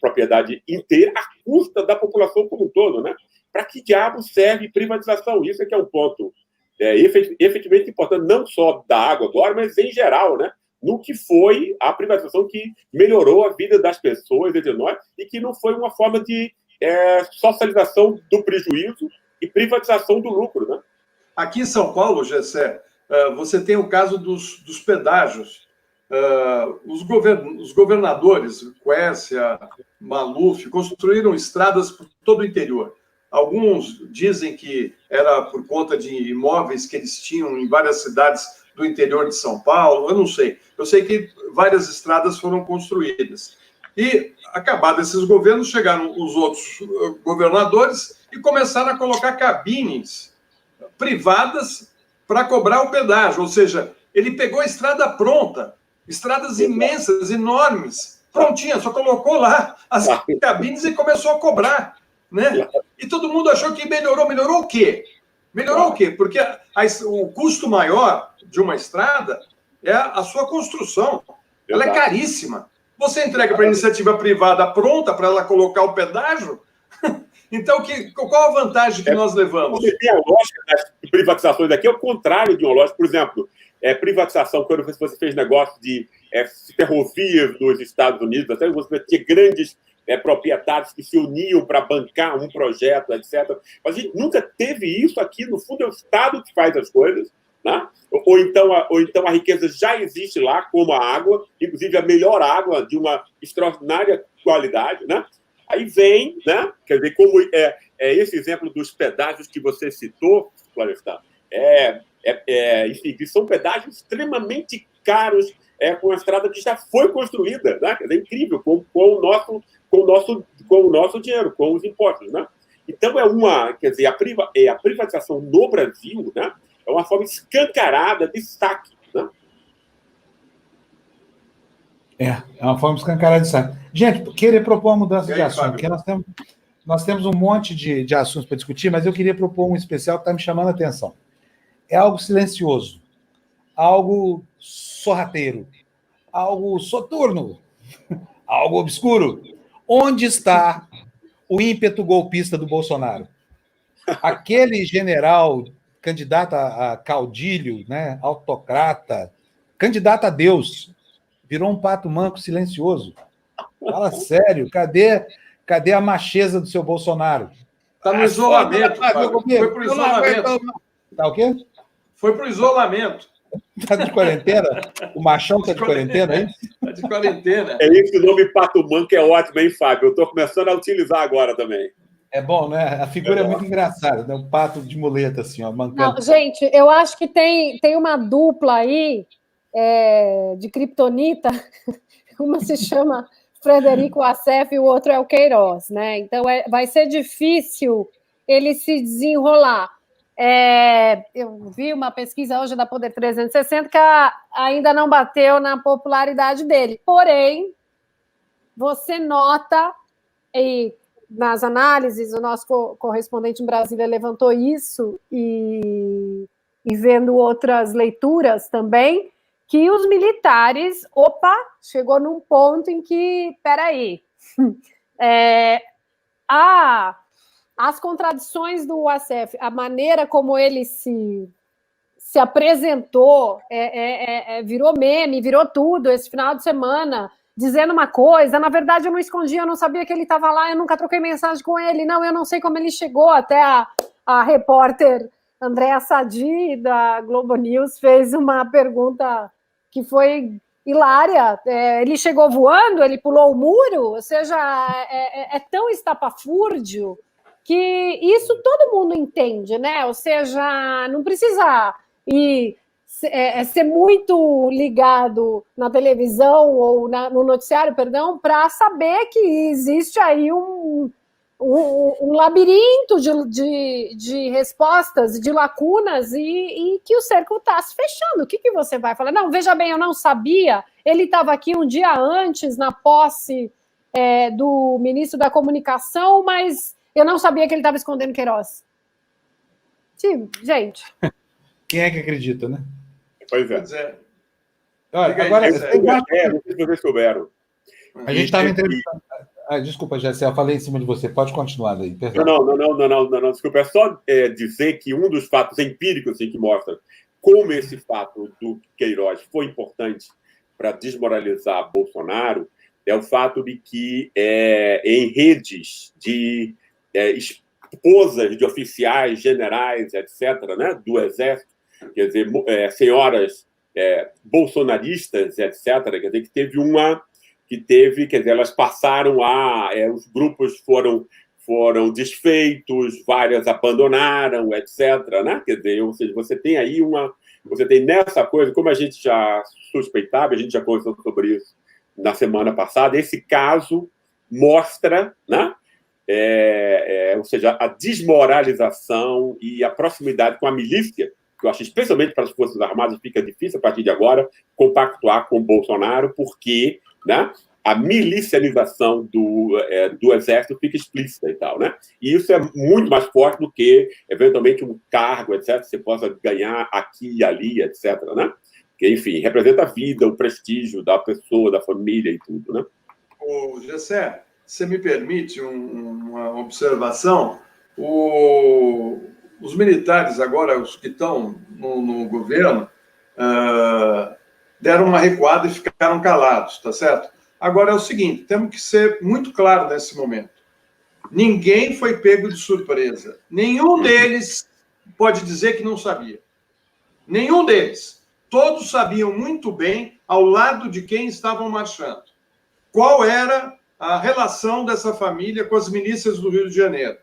propriedade inteira, à custa da população como um todo, né? Para que diabo serve privatização? Isso é que é um ponto efetivamente importante, não só da água agora, mas em geral, né? No que foi a privatização que melhorou a vida das pessoas entre nós e que não foi uma forma de socialização do prejuízo e privatização do lucro, né? Aqui em São Paulo, Gessé, você tem o caso dos pedágios. Os governadores, Quércia, Maluf, construíram estradas por todo o interior. Alguns dizem que era por conta de imóveis que eles tinham em várias cidades do interior de São Paulo, eu não sei. Eu sei que várias estradas foram construídas. E, acabados esses governos, chegaram os outros governadores e começaram a colocar cabines privadas para cobrar o pedágio. Ou seja, ele pegou a estrada pronta, estradas imensas, enormes, prontinha, só colocou lá as cabines e começou a cobrar, né? E todo mundo achou que melhorou. Melhorou o quê? Melhorou o quê? Porque o custo maior de uma estrada é a sua construção. Ela é caríssima. Você entrega para a iniciativa privada pronta para ela colocar o pedágio? Então, qual a vantagem que nós levamos? A lógica das privatizações aqui é o contrário de uma lógica. Por exemplo, privatização, quando você fez negócio de ferrovias nos Estados Unidos, até você tinha grandes proprietários que se uniam para bancar um projeto, etc. Mas a gente nunca teve isso aqui. No fundo, é o Estado que faz as coisas, né? Ou então a riqueza já existe lá, como a água, inclusive a melhor água de uma extraordinária qualidade, né? Aí vem, né? Quer dizer, como esse exemplo dos pedágios que você citou, Florestan, enfim, que são pedágios extremamente caros, com a estrada que já foi construída, né? Quer dizer, é incrível, com o nosso dinheiro, com os impostos, né? Então quer dizer, a privatização no Brasil, né? É uma forma escancarada de saque, né? É uma forma escancarada de saque. Gente, queria propor uma mudança de assunto, porque nós temos um monte de assuntos para discutir, mas eu queria propor um especial que está me chamando a atenção. É algo silencioso, algo sorrateiro, algo soturno, algo obscuro. Onde está o ímpeto golpista do Bolsonaro? Aquele general candidato a caudilho, né, autocrata, candidato a Deus, virou um pato manco silencioso. Fala sério, cadê a macheza do seu Bolsonaro? Está no isolamento. Foi para o isolamento. Tá o quê? Foi para o isolamento. Está de quarentena? O machão está de quarentena, hein? Está de quarentena. Esse nome pato manco é ótimo, hein, Fábio? Eu estou começando a utilizar agora também. É bom, né? A figura é muito engraçada, né? Um pato de muleta, assim, ó, mancando. Não, gente, eu acho que tem uma dupla aí de criptonita. Uma se chama Frederico Assef e o outro é o Queiroz, né? Então vai ser difícil ele se desenrolar. Eu vi uma pesquisa hoje da Poder 360 que ainda não bateu na popularidade dele. Porém, você nota, e nas análises, o nosso correspondente em Brasília levantou isso, e vendo outras leituras também, que os militares, chegou num ponto em que, peraí, as contradições do Assef, a maneira como ele se apresentou, virou meme, virou tudo esse final de semana, dizendo uma coisa, na verdade eu não escondia, eu não sabia que ele estava lá, eu nunca troquei mensagem com ele, não, eu não sei como ele chegou, até a repórter Andréa Sadi, da Globo News, fez uma pergunta que foi hilária, ele chegou voando, ele pulou o muro, ou seja, é tão estapafúrdio que isso todo mundo entende, né? Ou seja, não precisa ser muito ligado na televisão ou no noticiário, perdão, para saber que existe aí um labirinto de respostas, de lacunas, e que o cerco está se fechando. O que você vai falar? Não, veja bem, eu não sabia, ele estava aqui um dia antes, na posse do ministro da Comunicação, mas eu não sabia que ele estava escondendo Queiroz. Sim, gente. Quem é que acredita, né? Pois é. Olha, agora, não sei se vocês souberam. A gente estava entrevistando... desculpa, Jéssica, eu falei em cima de você. Pode continuar daí. Não, desculpa. É só dizer que um dos fatos empíricos assim, que mostra como esse fato do Queiroz foi importante para desmoralizar Bolsonaro é o fato de que em redes de esposas de oficiais, generais, etc., né, do Exército, quer dizer, senhoras bolsonaristas, etc., quer dizer, quer dizer, elas passaram os grupos foram desfeitos, várias abandonaram, etc., né? Quer dizer, ou seja, você tem aí você tem nessa coisa, como a gente já suspeitava, a gente já conversou sobre isso na semana passada, esse caso mostra, né? Ou seja, a desmoralização e a proximidade com a milícia, que eu acho, especialmente para as Forças Armadas, fica difícil a partir de agora compactuar com o Bolsonaro, porque, né, a milicianização do Exército fica explícita e tal, né? E isso é muito mais forte do que, eventualmente, um cargo, etc., que você possa ganhar aqui e ali, etc., né? Que, enfim, representa a vida, o prestígio da pessoa, da família e tudo, né? Ô, Gessé, você me permite uma observação? Os militares agora, os que estão no governo, deram uma recuada e ficaram calados, tá certo? Agora é o seguinte, temos que ser muito claro nesse momento. Ninguém foi pego de surpresa. Nenhum deles pode dizer que não sabia. Nenhum deles. Todos sabiam muito bem ao lado de quem estavam marchando. Qual era a relação dessa família com as milícias do Rio de Janeiro?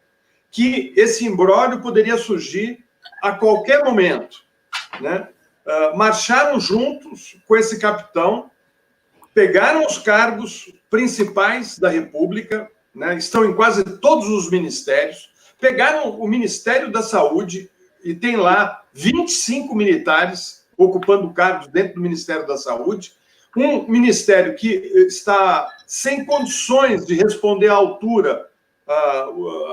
Que esse imbróglio poderia surgir a qualquer momento, né? Marcharam juntos com esse capitão, pegaram os cargos principais da República, né? Estão em quase todos os ministérios, pegaram o Ministério da Saúde e tem lá 25 militares ocupando cargos dentro do Ministério da Saúde, um ministério que está sem condições de responder à altura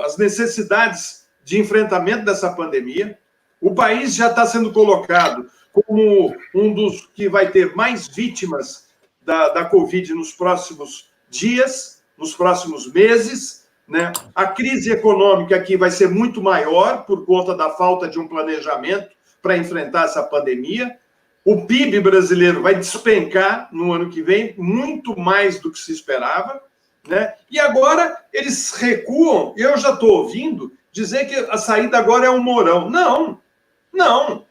às necessidades de enfrentamento dessa pandemia. O país já está sendo colocado como um dos que vai ter mais vítimas da Covid nos próximos dias, nos próximos meses, né? A crise econômica aqui vai ser muito maior por conta da falta de um planejamento para enfrentar essa pandemia. O PIB brasileiro vai despencar no ano que vem, muito mais do que se esperava, né? E agora eles recuam. Eu já estou ouvindo dizer que a saída agora é o Mourão. Não, não.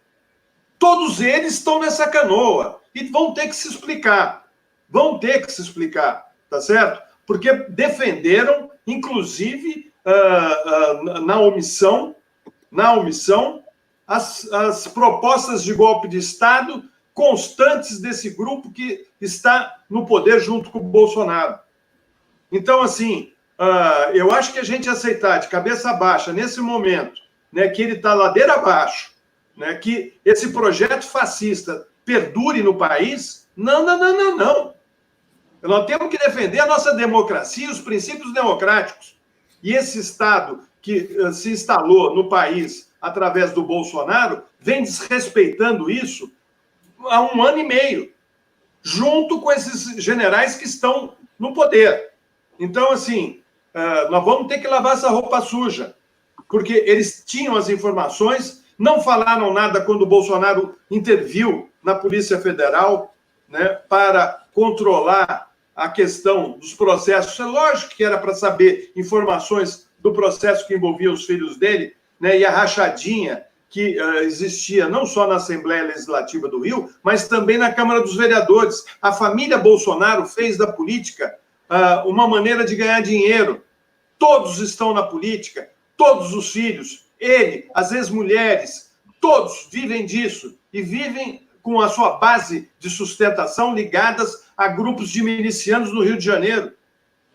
Todos eles estão nessa canoa e vão ter que se explicar. Vão ter que se explicar, tá certo? Porque defenderam, inclusive, na omissão, as propostas de golpe de Estado constantes desse grupo que está no poder junto com o Bolsonaro. Então, assim, eu acho que a gente aceitar de cabeça baixa, nesse momento, né, que ele está ladeira abaixo, né, que esse projeto fascista perdure no país, não. Nós temos que defender a nossa democracia, os princípios democráticos. E esse Estado que se instalou no país através do Bolsonaro vem desrespeitando isso há 1 ano e meio, junto com esses generais que estão no poder. Então, assim, nós vamos ter que lavar essa roupa suja, porque eles tinham as informações, não falaram nada quando o Bolsonaro interviu na Polícia Federal, né, para controlar a questão dos processos. É lógico que era para saber informações do processo que envolvia os filhos dele, né, e a rachadinha que existia não só na Assembleia Legislativa do Rio, mas também na Câmara dos Vereadores. A família Bolsonaro fez da política uma maneira de ganhar dinheiro. Todos estão na política, todos os filhos, ele, as ex-mulheres, todos vivem disso e vivem com a sua base de sustentação ligadas a grupos de milicianos no Rio de Janeiro.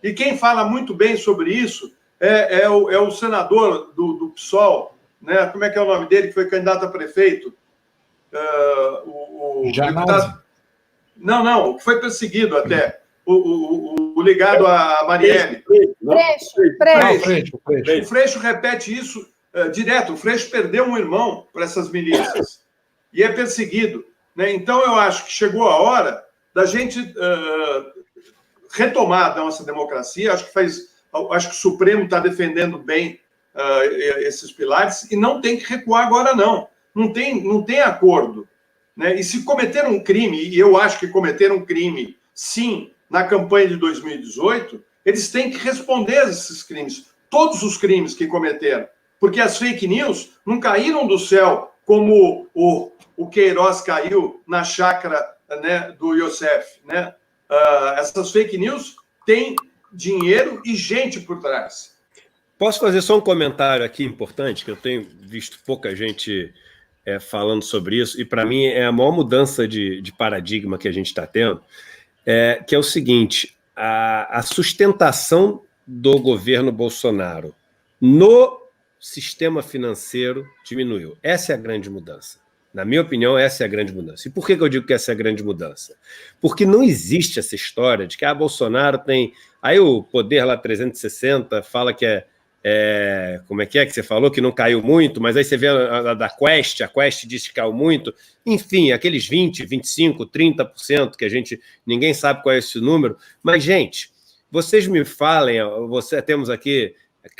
E quem fala muito bem sobre isso é o senador do PSOL, né? Como é que é o nome dele, que foi candidato a prefeito? O deputado... Não, que foi perseguido até. O ligado a Marielle. Freixo. O Freixo repete isso direto. O Freixo perdeu um irmão para essas milícias e é perseguido, né? Então, eu acho que chegou a hora da gente retomar a nossa democracia. Acho que o Supremo está defendendo bem esses pilares e não tem que recuar agora, não. Não tem acordo, né? E se cometeram um crime, e eu acho que cometeram um crime, sim, na campanha de 2018, eles têm que responder a esses crimes, todos os crimes que cometeram, porque as fake news não caíram do céu como o Queiroz caiu na chácara, né, do Youssef, né? Essas fake news têm dinheiro e gente por trás. Posso fazer só um comentário aqui importante, que eu tenho visto pouca gente falando sobre isso, e para mim é a maior mudança de paradigma que a gente está tendo, que é o seguinte: a sustentação do governo Bolsonaro no sistema financeiro diminuiu. Essa é a grande mudança. Na minha opinião, essa é a grande mudança. E por que eu digo que essa é a grande mudança? Porque não existe essa história de que Bolsonaro tem... Aí o Poder lá 360 fala que como é que você falou? Que não caiu muito, mas aí você vê a Quest diz que caiu muito. Enfim, aqueles 20%, 25%, 30% que ninguém sabe qual é esse número. Mas, gente, vocês me falem, temos aqui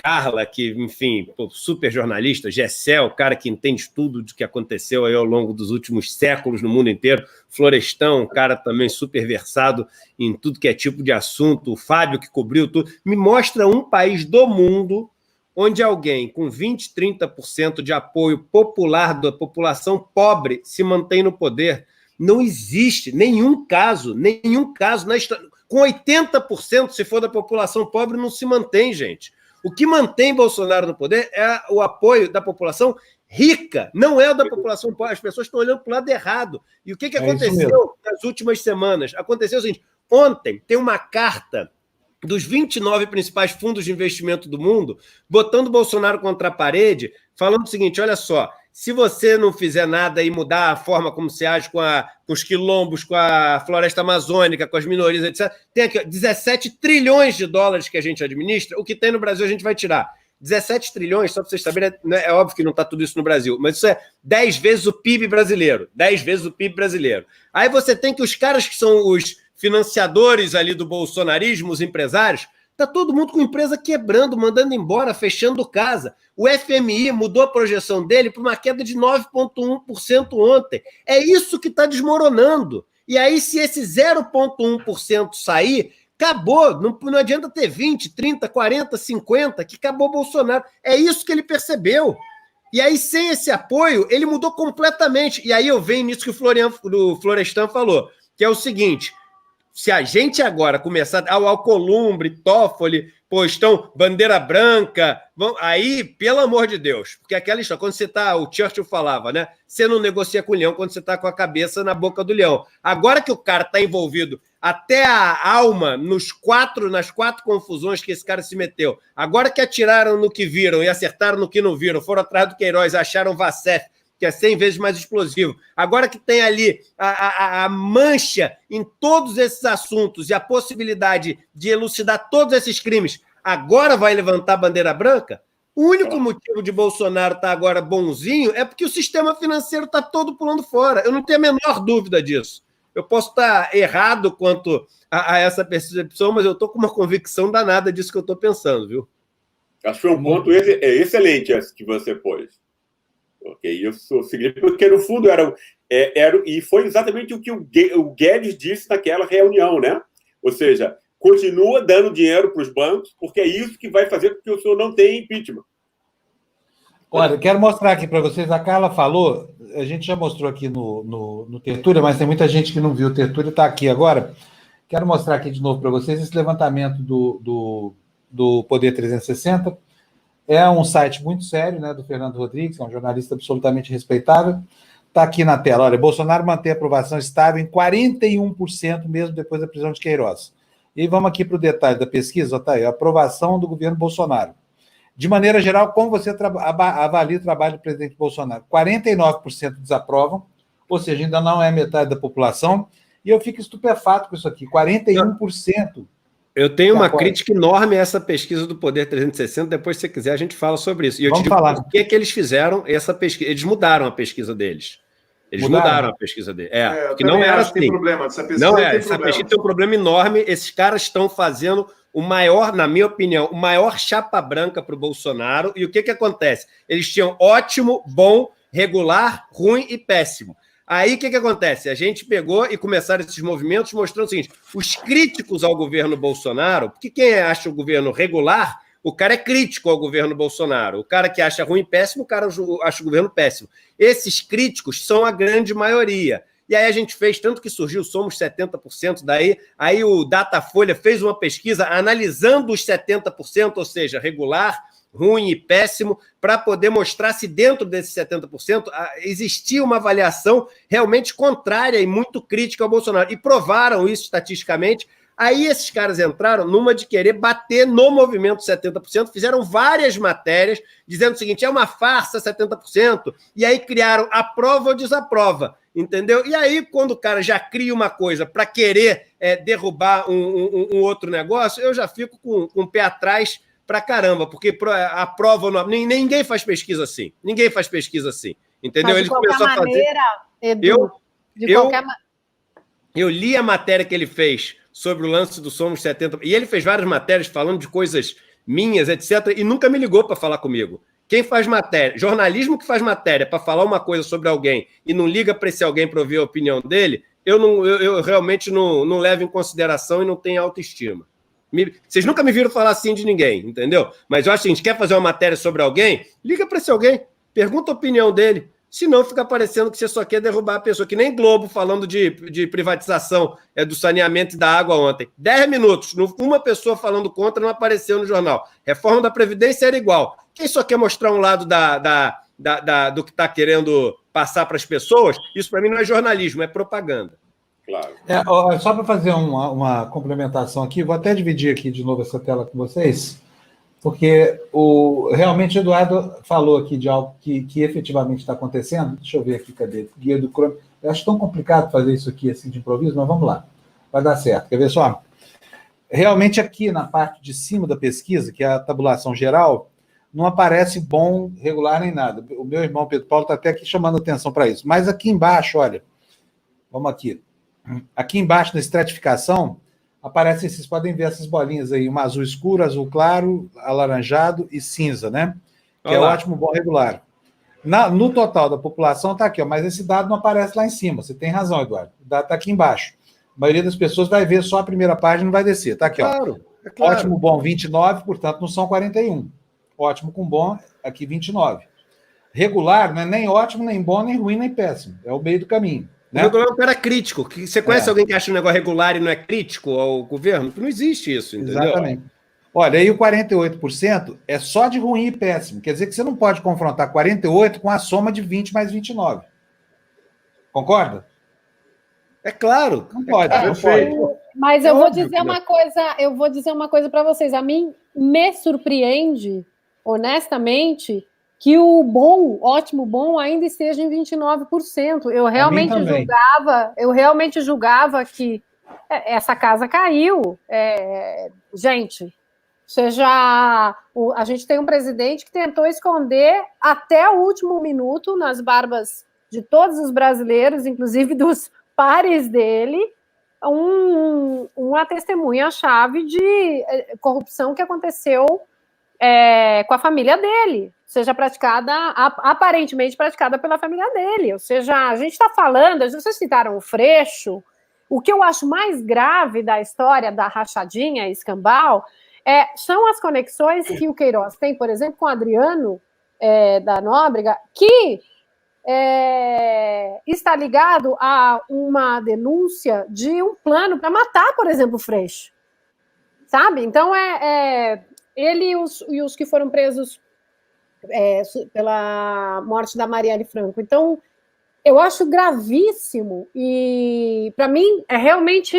Carla, que, enfim, super jornalista, Gessel, cara que entende tudo do que aconteceu aí ao longo dos últimos séculos no mundo inteiro, Florestan, cara também super versado em tudo que é tipo de assunto, o Fábio, que cobriu tudo. Me mostra um país do mundo onde alguém com 20%, 30% de apoio popular da população pobre se mantém no poder. Não existe nenhum caso na história. Com 80%, se for da população pobre, não se mantém, gente. O que mantém Bolsonaro no poder é o apoio da população rica, não é o da população pobre. As pessoas estão olhando para o lado errado. E o que aconteceu nas últimas semanas? Aconteceu o seguinte: ontem tem uma carta dos 29 principais fundos de investimento do mundo botando Bolsonaro contra a parede, falando o seguinte: olha só, se você não fizer nada e mudar a forma como se age com os quilombos, com a floresta amazônica, com as minorias, etc., tem aqui 17 trilhões de dólares que a gente administra, o que tem no Brasil a gente vai tirar. 17 trilhões, só para vocês saberem, é óbvio que não está tudo isso no Brasil, mas isso é 10 vezes o PIB brasileiro. 10 vezes o PIB brasileiro. Aí você tem que os caras que são os financiadores ali do bolsonarismo, os empresários, está todo mundo com empresa quebrando, mandando embora, fechando casa. O FMI mudou a projeção dele para uma queda de 9,1% ontem. É isso que está desmoronando. E aí, se esse 0,1% sair, acabou. Não adianta ter 20, 30, 40, 50, que acabou o Bolsonaro. É isso que ele percebeu. E aí, sem esse apoio, ele mudou completamente. E aí eu venho nisso que o Florestan falou, que é o seguinte: se a gente agora começar ao Alcolumbre, Toffoli, estão bandeira branca, aí, pelo amor de Deus, porque aquela história, quando você está, o Churchill falava, né? Você não negocia com o leão quando você está com a cabeça na boca do leão. Agora que o cara está envolvido até a alma nas 4 confusões que esse cara se meteu, agora que atiraram no que viram e acertaram no que não viram, foram atrás do Queiroz, acharam Vacef, que é 100 vezes mais explosivo. Agora que tem ali a mancha em todos esses assuntos e a possibilidade de elucidar todos esses crimes, agora vai levantar a bandeira branca? O único motivo de Bolsonaro estar agora bonzinho é porque o sistema financeiro está todo pulando fora. Eu não tenho a menor dúvida disso. Eu posso estar errado quanto a essa percepção, mas eu estou com uma convicção danada disso que eu estou pensando, viu? Acho que foi um ponto excelente esse que você pôs. Ok, isso significa porque, no fundo, e foi exatamente o que o Guedes disse naquela reunião, né? Ou seja, continua dando dinheiro para os bancos, porque é isso que vai fazer com que o senhor não tenha impeachment. Olha, eu quero mostrar aqui para vocês, a Carla falou, a gente já mostrou aqui no Tertúlia, mas tem muita gente que não viu o Tertúlia, está aqui agora. Quero mostrar aqui de novo para vocês esse levantamento do Poder 360. É um site muito sério, né, do Fernando Rodrigues, é um jornalista absolutamente respeitável. Está aqui na tela. Olha, Bolsonaro mantém a aprovação estável em 41%, mesmo depois da prisão de Queiroz. E vamos aqui para o detalhe da pesquisa. Está aí, a aprovação do governo Bolsonaro. De maneira geral, como você avalia o trabalho do presidente Bolsonaro? 49% desaprovam, ou seja, ainda não é metade da população. E eu fico estupefato com isso aqui, 41%. Eu tenho uma crítica enorme a essa pesquisa do Poder 360, depois, se você quiser, a gente fala sobre isso. E eu te digo por que eles fizeram essa pesquisa. Eles mudaram a pesquisa deles. Mudaram a pesquisa deles. Porque não era assim. Tem problema. Essa pesquisa tem um problema enorme. Esses caras estão fazendo o maior, na minha opinião, o maior chapa branca para o Bolsonaro. E o que acontece? Eles tinham ótimo, bom, regular, ruim e péssimo. Aí, o que acontece? A gente pegou e começaram esses movimentos mostrando o seguinte: os críticos ao governo Bolsonaro, porque quem acha o governo regular, o cara é crítico ao governo Bolsonaro. O cara que acha ruim e péssimo, o cara acha o governo péssimo. Esses críticos são a grande maioria. E aí a gente fez, tanto que surgiu Somos 70%, aí o Datafolha fez uma pesquisa analisando os 70%, ou seja, regular, ruim e péssimo, para poder mostrar se dentro desses 70% existia uma avaliação realmente contrária e muito crítica ao Bolsonaro. E provaram isso estatisticamente. Aí esses caras entraram numa de querer bater no movimento 70%, fizeram várias matérias dizendo o seguinte, é uma farsa 70%, e aí criaram aprova ou desaprova, entendeu? E aí, quando o cara já cria uma coisa para querer derrubar um outro negócio, eu já fico com o pé atrás pra caramba, porque a prova... Ninguém faz pesquisa assim. Ninguém faz pesquisa assim. Entendeu? Mas de qualquer maneira, Edu, eu li a matéria que ele fez sobre o lance do Somos 70%, e ele fez várias matérias falando de coisas minhas, etc., e nunca me ligou para falar comigo. Quem faz matéria, jornalismo que faz matéria para falar uma coisa sobre alguém e não liga para esse alguém para ouvir a opinião dele, eu realmente não levo em consideração e não tenho autoestima. Vocês nunca me viram falar assim de ninguém, entendeu? Mas eu acho que a gente quer fazer uma matéria sobre alguém, liga para esse alguém, pergunta a opinião dele. Senão fica parecendo que você só quer derrubar a pessoa, que nem Globo falando de privatização do saneamento e da água ontem. 10 minutos, uma pessoa falando contra não apareceu no jornal. Reforma da Previdência era igual. Quem só quer mostrar um lado do que está querendo passar para as pessoas, isso para mim não é jornalismo, é propaganda. Claro. Só para fazer uma complementação aqui, vou até dividir aqui de novo essa tela com vocês, porque realmente o Eduardo falou aqui de algo que efetivamente está acontecendo. Deixa eu ver aqui, cadê? Guia do Chrome. Eu acho tão complicado fazer isso aqui assim de improviso, mas vamos lá. Vai dar certo. Quer ver só? Realmente aqui na parte de cima da pesquisa, que é a tabulação geral, não aparece bom, regular nem nada. O meu irmão Pedro Paulo está até aqui chamando atenção para isso. Mas aqui embaixo, olha, vamos aqui. Aqui embaixo na estratificação, aparecem, vocês podem ver essas bolinhas aí, uma azul escuro, azul claro, alaranjado e cinza, né? Que é ótimo, bom, regular. No total da população está aqui, ó, mas esse dado não aparece lá em cima. Você tem razão, Eduardo. O dado está aqui embaixo. A maioria das pessoas vai ver só a primeira página e não vai descer. Está aqui, ó. Claro. Ótimo, bom, 29, portanto, não são 41. Ótimo com bom, aqui 29. Regular não é nem ótimo, nem bom, nem ruim, nem péssimo. É o meio do caminho. Né? O regular é um cara crítico. Você conhece alguém que acha um negócio regular e não é crítico ao governo? Não existe isso, entendeu? Exatamente. Olha, aí o 48% é só de ruim e péssimo. Quer dizer que você não pode confrontar 48 com a soma de 20 mais 29. Concorda? É claro. Não pode, não perfeito. pode. Mas eu vou dizer uma coisa para vocês. A mim me surpreende, honestamente, que o ótimo bom, ainda esteja em 29%. Eu realmente julgava que essa casa caiu. Gente, a gente tem um presidente que tentou esconder até o último minuto nas barbas de todos os brasileiros, inclusive dos pares dele, uma testemunha-chave de corrupção que aconteceu com a família dele, seja aparentemente praticada pela família dele. Ou seja, a gente está falando, vocês citaram o Freixo, o que eu acho mais grave da história da rachadinha escambau são as conexões que o Queiroz tem, por exemplo, com o Adriano da Nóbrega, que está ligado a uma denúncia de um plano para matar, por exemplo, o Freixo. Sabe? Então, ele e os que foram presos pela morte da Marielle Franco. Então, eu acho gravíssimo e, para mim, é realmente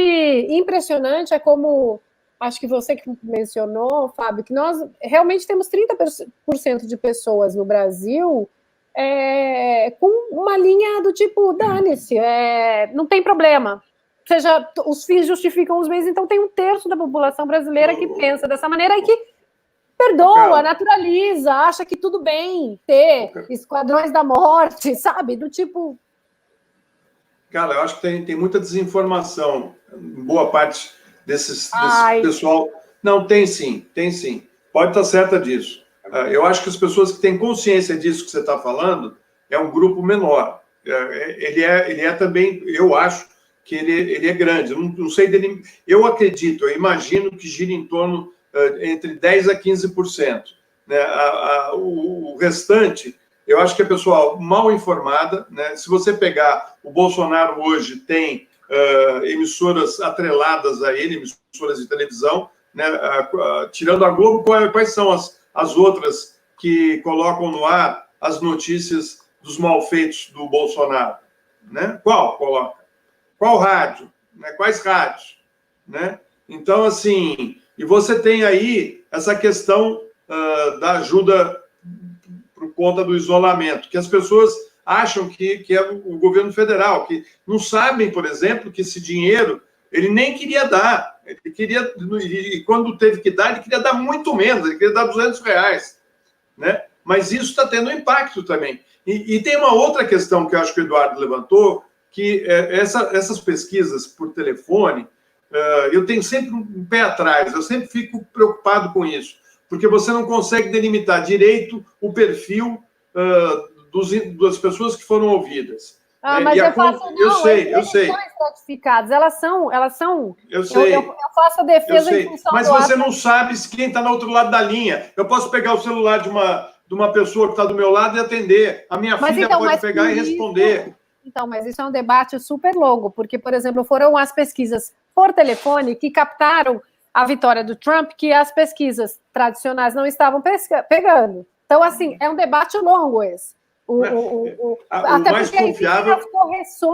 impressionante. É como, acho que você que mencionou, Fábio, que nós realmente temos 30% de pessoas no Brasil com uma linha do tipo, dane-se, não tem problema. Ou seja, os fins justificam os meios, então tem 1/3 da população brasileira que pensa dessa maneira e que perdoa, naturaliza, acha que tudo bem ter esquadrões da morte, sabe? Do tipo... Cara, eu acho que tem muita desinformação em boa parte desse pessoal. Não, tem sim. Pode estar certa disso. Eu acho que as pessoas que têm consciência disso que você está falando é um grupo menor. Ele é também, eu acho que ele é grande. Eu não sei dele. Eu acredito, eu imagino que gira em torno entre 10% a 15%. Né? O restante, eu acho que é pessoal mal informada. Né? Se você pegar o Bolsonaro hoje, tem emissoras atreladas a ele, emissoras de televisão, né? Tirando a Globo, quais são as outras que colocam no ar as notícias dos malfeitos do Bolsonaro? Né? Qual coloca? Qual rádio? Né? Quais rádios? Né? Então, assim, e você tem aí essa questão da ajuda por conta do isolamento, que as pessoas acham que é o governo federal, que não sabem, por exemplo, que esse dinheiro ele nem queria dar. Ele queria, e quando teve que dar, ele queria dar muito menos, ele queria dar R$200, né? Mas isso está tendo impacto também. E tem uma outra questão que eu acho que o Eduardo levantou, que essas pesquisas por telefone, eu tenho sempre um pé atrás, eu sempre fico preocupado com isso, porque você não consegue delimitar direito o perfil das pessoas que foram ouvidas. Mas eu faço, não, eu sei. Estratificadas, elas são. Eu sei. Eu faço a defesa em função mas você não sabe quem está no outro lado da linha. Eu posso pegar o celular de uma pessoa que está do meu lado e atender. A minha filha pode pegar e responder. Então, mas isso é um debate super longo, porque, por exemplo, foram as pesquisas por telefone que captaram a vitória do Trump, que as pesquisas tradicionais não estavam pegando. Então, assim, é um debate longo esse. Até mais porque confiável...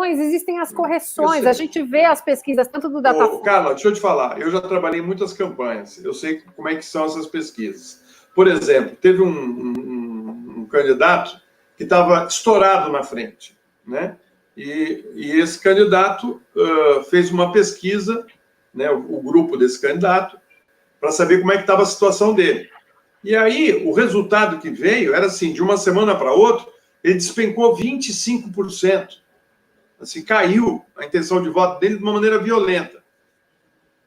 existem as correções, a gente vê as pesquisas, tanto do Datafolha... Carla, deixa eu te falar, eu já trabalhei em muitas campanhas, eu sei como é que são essas pesquisas. Por exemplo, teve um candidato que estava estourado na frente, né? E esse candidato fez uma pesquisa, né, o grupo desse candidato, para saber como é que estava a situação dele. E aí, o resultado que veio era assim, de uma semana para outra, ele despencou 25%. Assim, caiu a intenção de voto dele de uma maneira violenta.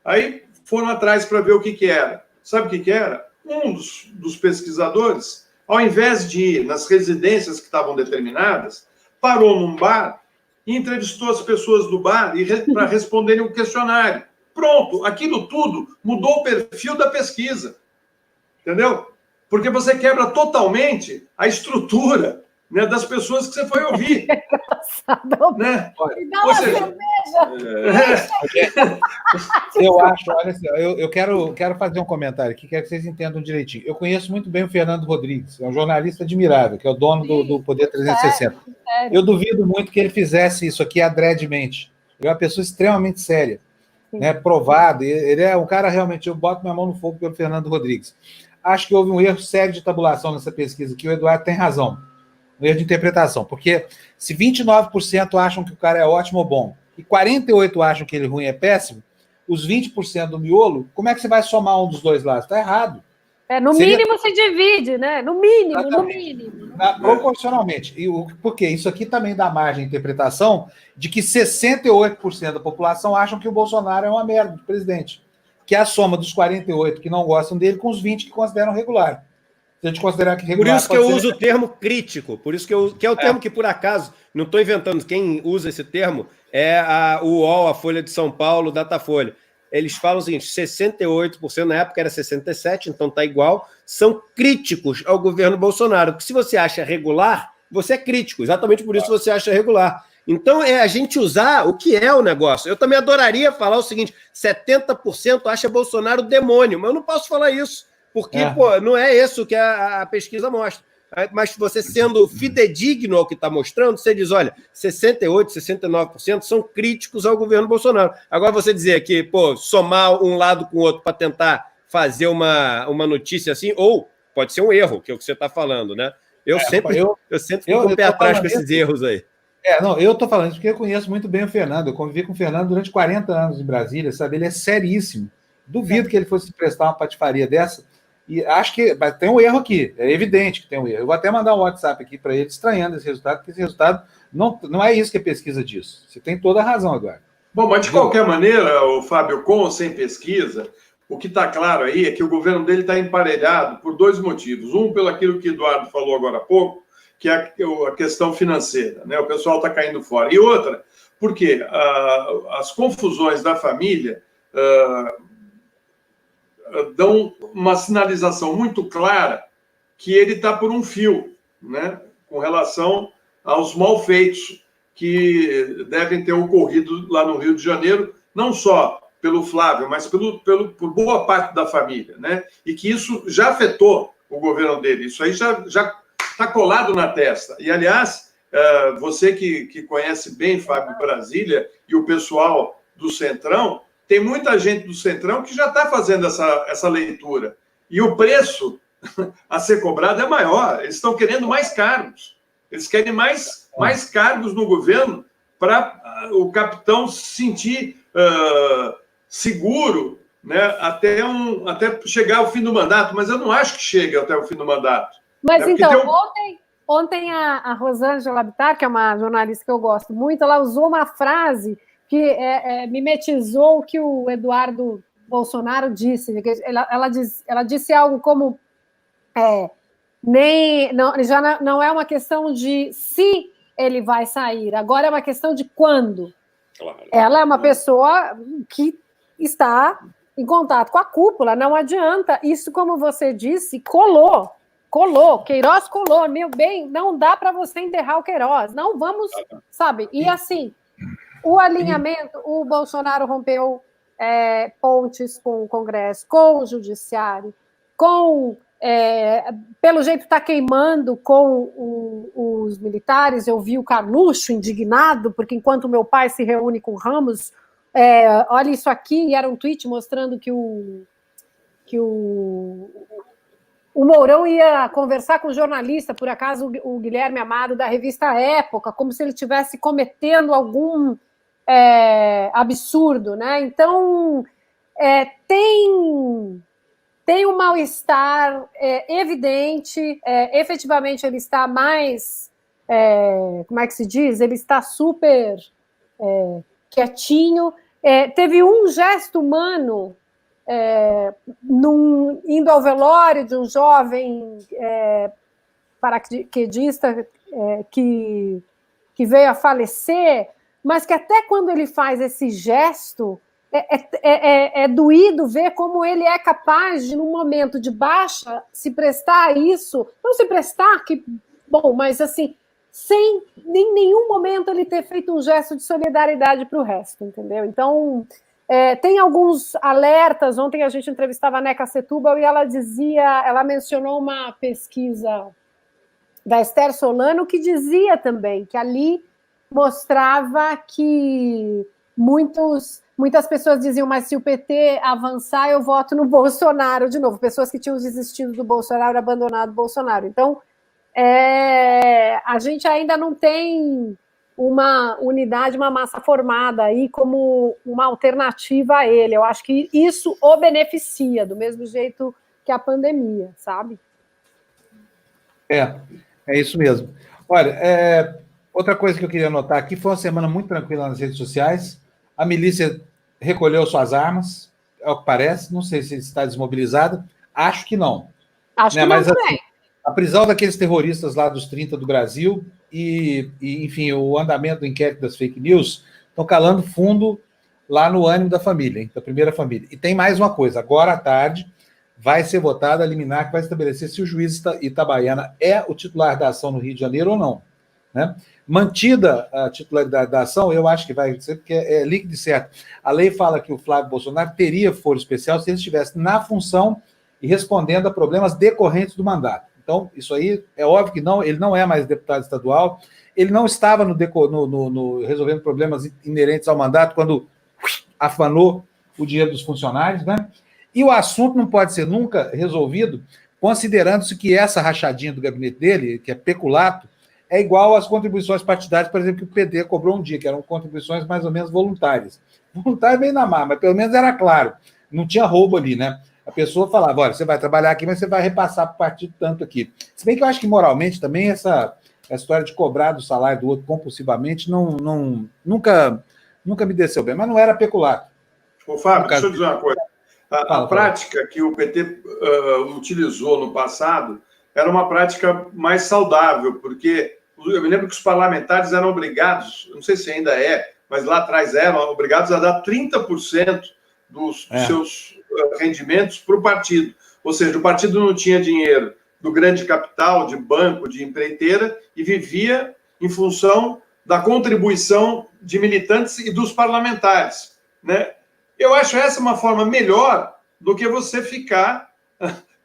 Aí foram atrás para ver o que era. Sabe o que era? Um dos pesquisadores, ao invés de ir nas residências que estavam determinadas, parou num bar e entrevistou as pessoas do bar para responderem um questionário. Pronto, aquilo tudo mudou o perfil da pesquisa. Entendeu? Porque você quebra totalmente a estrutura, né, das pessoas que você foi ouvir. É engraçado. Né? Me dá uma cerveja! Eu acho, olha assim, eu quero fazer um comentário aqui, quero que vocês entendam direitinho. Eu conheço muito bem o Fernando Rodrigues, é um jornalista admirável, que é o dono do Poder 360. Sério? Eu duvido muito que ele fizesse isso aqui adredemente. Ele é uma pessoa extremamente séria, né, provado. Ele é um cara realmente, eu boto minha mão no fogo pelo Fernando Rodrigues. Acho que houve um erro sério de tabulação nessa pesquisa, que o Eduardo tem razão. Um erro de interpretação, porque se 29% acham que o cara é ótimo ou bom, e 48% acham que ele ruim é péssimo, os 20% do miolo, como é que você vai somar um dos dois lados? Está errado. No mínimo se divide, né? No mínimo. Proporcionalmente. Por quê? Isso aqui também dá margem de interpretação de que 68% da população acham que o Bolsonaro é uma merda de presidente, que é a soma dos 48% que não gostam dele com os 20% que consideram regular. Se a gente considerar que regular... Por isso que eu uso o termo crítico, que é o termo que, por acaso, não estou inventando, quem usa esse termo é o UOL, a Folha de São Paulo, o Datafolha. Eles falam o seguinte, 68%, na época era 67%, então está igual, são críticos ao governo Bolsonaro. Porque se você acha regular, você é crítico, exatamente por isso você acha regular. Então, é a gente usar o que é o negócio. Eu também adoraria falar o seguinte, 70% acha Bolsonaro demônio, mas eu não posso falar isso. Porque, não é isso que a pesquisa mostra. Mas você sendo fidedigno ao que está mostrando, você diz, olha, 68%, 69% são críticos ao governo Bolsonaro. Agora você dizer que, somar um lado com o outro para tentar fazer uma notícia assim, ou pode ser um erro, que é o que você está falando, né? Eu sempre fico com o pé atrás com esses erros aí. Eu estou falando isso porque eu conheço muito bem o Fernando. Eu convivi com o Fernando durante 40 anos em Brasília, sabe? Ele é seríssimo. Duvido que ele fosse prestar uma patifaria dessa. E acho que tem um erro aqui, é evidente que tem um erro. Eu vou até mandar um WhatsApp aqui para ele, estranhando esse resultado, porque esse resultado não é isso que a pesquisa diz. Você tem toda a razão, Eduardo. Bom, mas de qualquer maneira, o Fábio, com ou sem pesquisa, o que está claro aí é que o governo dele está emparelhado por dois motivos. Um, pelo aquilo que o Eduardo falou agora há pouco, que é a questão financeira, né? O pessoal está caindo fora. E outra, porque as confusões da família... dão uma sinalização muito clara que ele está por um fio, né, com relação aos malfeitos que devem ter ocorrido lá no Rio de Janeiro, não só pelo Flávio, mas por boa parte da família, né, e que isso já afetou o governo dele. Isso aí já está colado na testa. E, aliás, você que conhece bem, Fábio, Brasília, e o pessoal do Centrão, tem muita gente do Centrão que já está fazendo essa leitura. E o preço a ser cobrado é maior. Eles estão querendo mais cargos. Eles querem mais cargos no governo para o capitão se sentir seguro, né, até chegar ao fim do mandato. Mas eu não acho que chegue até o fim do mandato. Mas então, ontem a Rosângela Bittar, que é uma jornalista que eu gosto muito, ela usou uma frase que mimetizou o que o Eduardo Bolsonaro disse. Ela disse algo como já não é uma questão de se ele vai sair, agora é uma questão de quando. Claro. Ela é uma pessoa que está em contato com a cúpula, não adianta. Isso, como você disse, colou. Queiroz colou. Meu bem, não dá para você enterrar o Queiroz. Não vamos, sabe? E assim, o alinhamento, o Bolsonaro rompeu pontes com o Congresso, com o Judiciário, pelo jeito está queimando com os militares. Eu vi o Carluxo indignado, porque enquanto meu pai se reúne com Ramos, olha isso aqui, e era um tweet mostrando que o Mourão ia conversar com o jornalista, por acaso o Guilherme Amado, da revista Época, como se ele estivesse cometendo algum absurdo, né? Então, tem um mal-estar evidente, efetivamente ele está mais, como é que se diz? Ele está super quietinho. Teve um gesto humano indo ao velório de um jovem paraquedista que veio a falecer, mas que até quando ele faz esse gesto, é doído ver como ele é capaz de, num momento de baixa, se prestar a isso. Não se prestar, mas assim, sem em nenhum momento ele ter feito um gesto de solidariedade para o resto, entendeu? Então, tem alguns alertas. Ontem a gente entrevistava a Neca Setúbal e ela mencionou uma pesquisa da Esther Solano que dizia também que ali mostrava que muitas pessoas diziam, mas se o PT avançar, eu voto no Bolsonaro de novo. Pessoas que tinham desistido do Bolsonaro, abandonado o Bolsonaro. Então, a gente ainda não tem uma unidade, uma massa formada aí como uma alternativa a ele. Eu acho que isso o beneficia, do mesmo jeito que a pandemia, sabe? É isso mesmo. Olha, outra coisa que eu queria anotar aqui, foi uma semana muito tranquila nas redes sociais. A milícia recolheu suas armas, é o que parece. Não sei se está desmobilizada. Acho que não. Acho que não, mas também. Assim, a prisão daqueles terroristas lá dos 30 do Brasil e, enfim, o andamento do inquérito das fake news estão calando fundo lá no ânimo da família, hein, da primeira família. E tem mais uma coisa. Agora à tarde vai ser votada a liminar que vai estabelecer se o juiz Itabaiana é o titular da ação no Rio de Janeiro ou não, né? Mantida a titularidade da ação, eu acho que vai ser, porque é líquido e certo. A lei fala que o Flávio Bolsonaro teria foro especial se ele estivesse na função e respondendo a problemas decorrentes do mandato. Então, isso aí é óbvio que não, ele não é mais deputado estadual, ele não estava resolvendo problemas inerentes ao mandato quando afanou o dinheiro dos funcionários, né? E o assunto não pode ser nunca resolvido considerando-se que essa rachadinha do gabinete dele, que é peculato, é igual às contribuições partidárias, por exemplo, que o PT cobrou um dia, que eram contribuições mais ou menos voluntárias. Voluntário bem na má, mas pelo menos era claro. Não tinha roubo ali, né? A pessoa falava, olha, você vai trabalhar aqui, mas você vai repassar para o partido tanto aqui. Se bem que eu acho que moralmente também essa história de cobrar do salário do outro compulsivamente nunca me desceu bem, mas não era peculato. Ô, Fábio, deixa eu dizer uma coisa. A prática que o PT utilizou no passado era uma prática mais saudável, porque eu me lembro que os parlamentares eram obrigados, não sei se ainda mas lá atrás eram obrigados a dar 30% dos seus rendimentos para o partido. Ou seja, o partido não tinha dinheiro do grande capital, de banco, de empreiteira, e vivia em função da contribuição de militantes e dos parlamentares, né? Eu acho essa uma forma melhor do que você ficar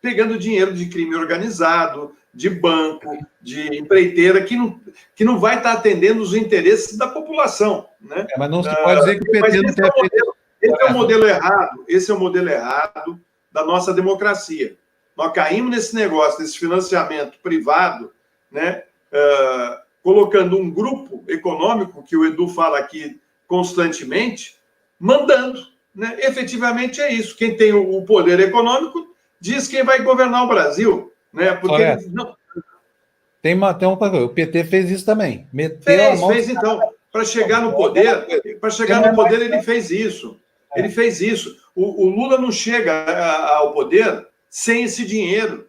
pegando dinheiro de crime organizado, de banco, de empreiteira, que não vai estar atendendo os interesses da população, né? Mas não se pode dizer que o PT não tenha feito... Esse é o modelo errado. Esse é o modelo errado da nossa democracia. Nós caímos nesse negócio, nesse financiamento privado, né? Colocando um grupo econômico, que o Edu fala aqui constantemente, mandando. Né? Efetivamente é isso. Quem tem o poder econômico diz quem vai governar o Brasil. Né? Porque não... O PT fez isso também. Fez então. Para chegar no poder, ele fez isso. Ele fez isso. O Lula não chega ao poder sem esse dinheiro.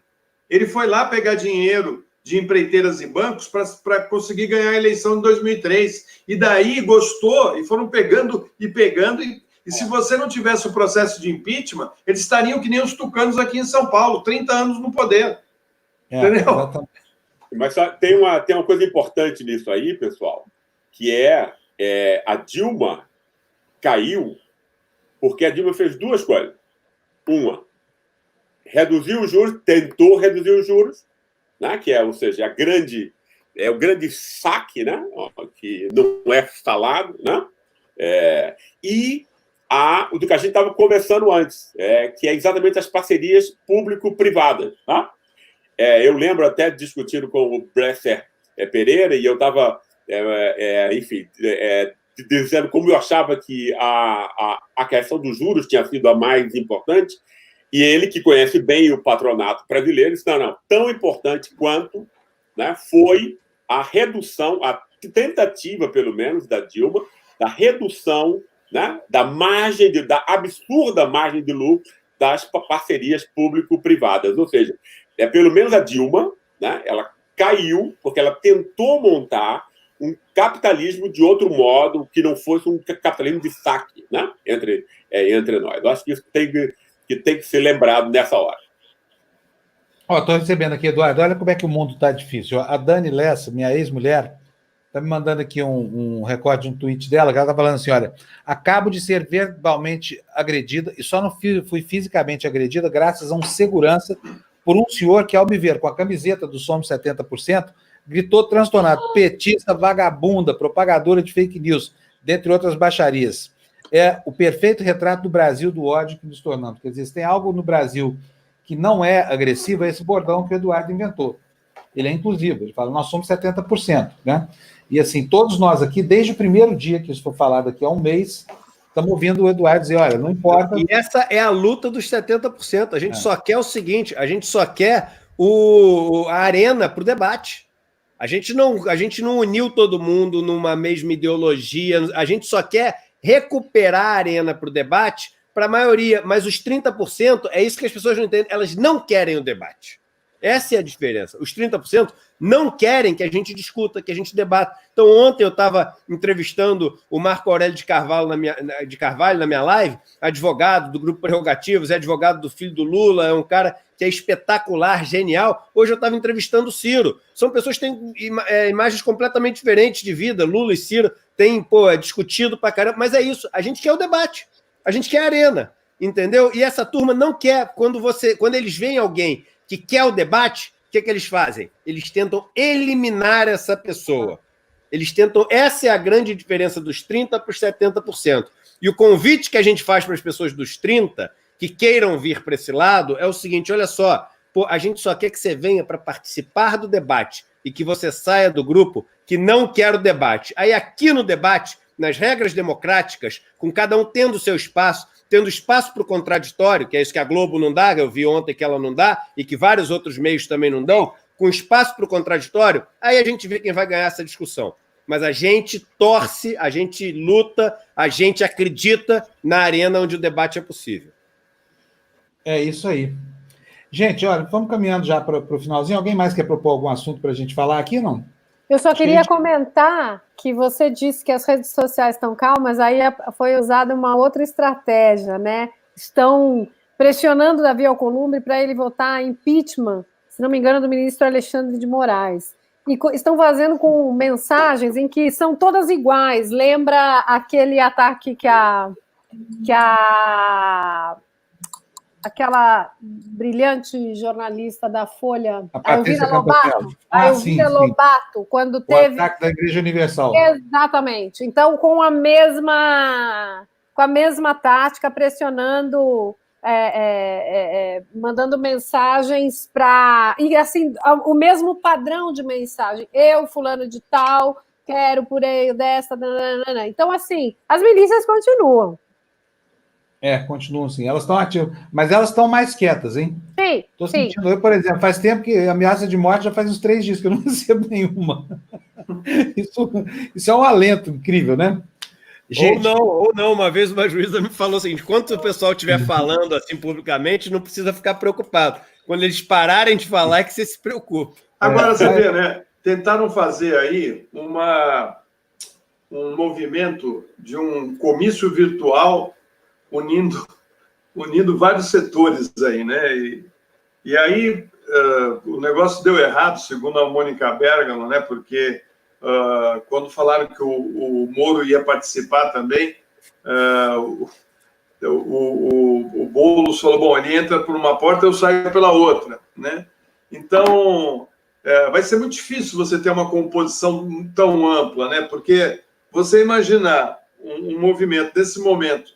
Ele foi lá pegar dinheiro de empreiteiras e bancos para conseguir ganhar a eleição de 2003. E daí gostou, e foram pegando. E se você não tivesse o processo de impeachment, eles estariam que nem os tucanos aqui em São Paulo, 30 anos no poder. Entendeu? Exatamente. Mas tem uma coisa importante nisso aí, pessoal, que é a Dilma caiu porque a Dilma fez duas coisas. Uma, reduziu os juros, tentou reduzir os juros, né? Que ou seja, o grande saque, né? Que não é falado, né? E o do que a gente estava conversando antes, que é exatamente as parcerias público-privadas. Tá? Eu lembro até discutindo com o Bresser Pereira, e eu estava, enfim, dizendo como eu achava que a questão dos juros tinha sido a mais importante, e ele, que conhece bem o patronato brasileiro, disse, não, tão importante quanto, né, foi a redução, a tentativa, pelo menos, da Dilma, da redução, né, da absurda margem de lucro das parcerias público-privadas. Ou seja, pelo menos a Dilma, né, ela caiu porque ela tentou montar um capitalismo de outro modo, que não fosse um capitalismo de saque, né, entre nós. Eu acho que isso tem que ser lembrado nessa hora. Estou recebendo aqui, Eduardo, olha como é que o mundo está difícil. A Dani Lessa, minha ex-mulher, está me mandando aqui um recorde de um tweet dela, que ela está falando assim, olha, acabo de ser verbalmente agredida e só não fui fisicamente agredida graças a um segurança por um senhor que, ao me ver com a camiseta do Somos 70%, gritou transtornado, petista, vagabunda, propagadora de fake news, dentre outras baixarias. É o perfeito retrato do Brasil, do ódio que nos tornamos. Quer dizer, se tem algo no Brasil que não é agressivo, é esse bordão que o Eduardo inventou. Ele é inclusivo, ele fala, nós somos 70%, né? E assim, todos nós aqui, desde o primeiro dia que isso foi falado aqui, há um mês, estamos ouvindo o Eduardo dizer, olha, não importa... E essa é a luta dos 70%. A gente só quer o seguinte, a gente só quer a arena para o debate. A gente não uniu todo mundo numa mesma ideologia, a gente só quer recuperar a arena para o debate para a maioria, mas os 30% é isso que as pessoas não entendem, elas não querem o debate. Essa é a diferença. Os 30% não querem que a gente discuta, que a gente debata. Então, ontem eu estava entrevistando o Marco Aurélio de Carvalho na minha live, advogado do Grupo Prerrogativos, é advogado do filho do Lula, é um cara que é espetacular, genial. Hoje eu estava entrevistando o Ciro. São pessoas que têm imagens completamente diferentes de vida. Lula e Ciro têm discutido pra caramba, mas é isso. A gente quer o debate, a gente quer a arena, entendeu? E essa turma não quer, quando eles veem alguém que quer o debate, o que eles fazem? Eles tentam eliminar essa pessoa. Essa é a grande diferença dos 30% para os 70%. E o convite que a gente faz para as pessoas dos 30% que queiram vir para esse lado é o seguinte, olha só, a gente só quer que você venha para participar do debate e que você saia do grupo que não quer o debate. Aí aqui no debate, nas regras democráticas, com cada um tendo o seu espaço, tendo espaço para o contraditório, que é isso que a Globo não dá, eu vi ontem que ela não dá, e que vários outros meios também não dão, com espaço para o contraditório, aí a gente vê quem vai ganhar essa discussão. Mas a gente torce, a gente luta, a gente acredita na arena onde o debate é possível. É isso aí. Gente, olha, vamos caminhando já para o finalzinho. Alguém mais quer propor algum assunto para a gente falar aqui, não? Eu só queria comentar que você disse que as redes sociais estão calmas, aí foi usada uma outra estratégia, né? Estão pressionando Davi Alcolumbre para ele votar impeachment, se não me engano, do ministro Alexandre de Moraes. E estão fazendo com mensagens em que são todas iguais. Lembra aquele ataque que aquela brilhante jornalista da Folha, a Elvira Lobato, quando teve... O ataque da Igreja Universal. Exatamente. Então, com a mesma com a mesma tática, pressionando, mandando mensagens para... E, assim, o mesmo padrão de mensagem. Eu, fulano de tal, quero por aí dessa... Nananana. Então, assim, as milícias continuam. Continuam sim. Elas estão ativas, mas elas estão mais quietas, hein? Sim, Estou sentindo. Eu, por exemplo, faz tempo que a ameaça de morte já faz uns 3 dias que eu não recebo nenhuma. Isso é um alento incrível, né? Gente, ou não. Uma vez uma juíza me falou o seguinte: enquanto o pessoal estiver falando assim publicamente, não precisa ficar preocupado. Quando eles pararem de falar, é que você se preocupa. Agora você vê, né? Tentaram fazer aí um movimento de um comício virtual unindo vários setores aí, né? E aí o negócio deu errado, segundo a Mônica Bergamo, né? Porque quando falaram que o Moro ia participar também, o Boulos falou, bom, ele entra por uma porta, eu saio pela outra, né? Então, vai ser muito difícil você ter uma composição tão ampla, né? Porque você imaginar um movimento desse momento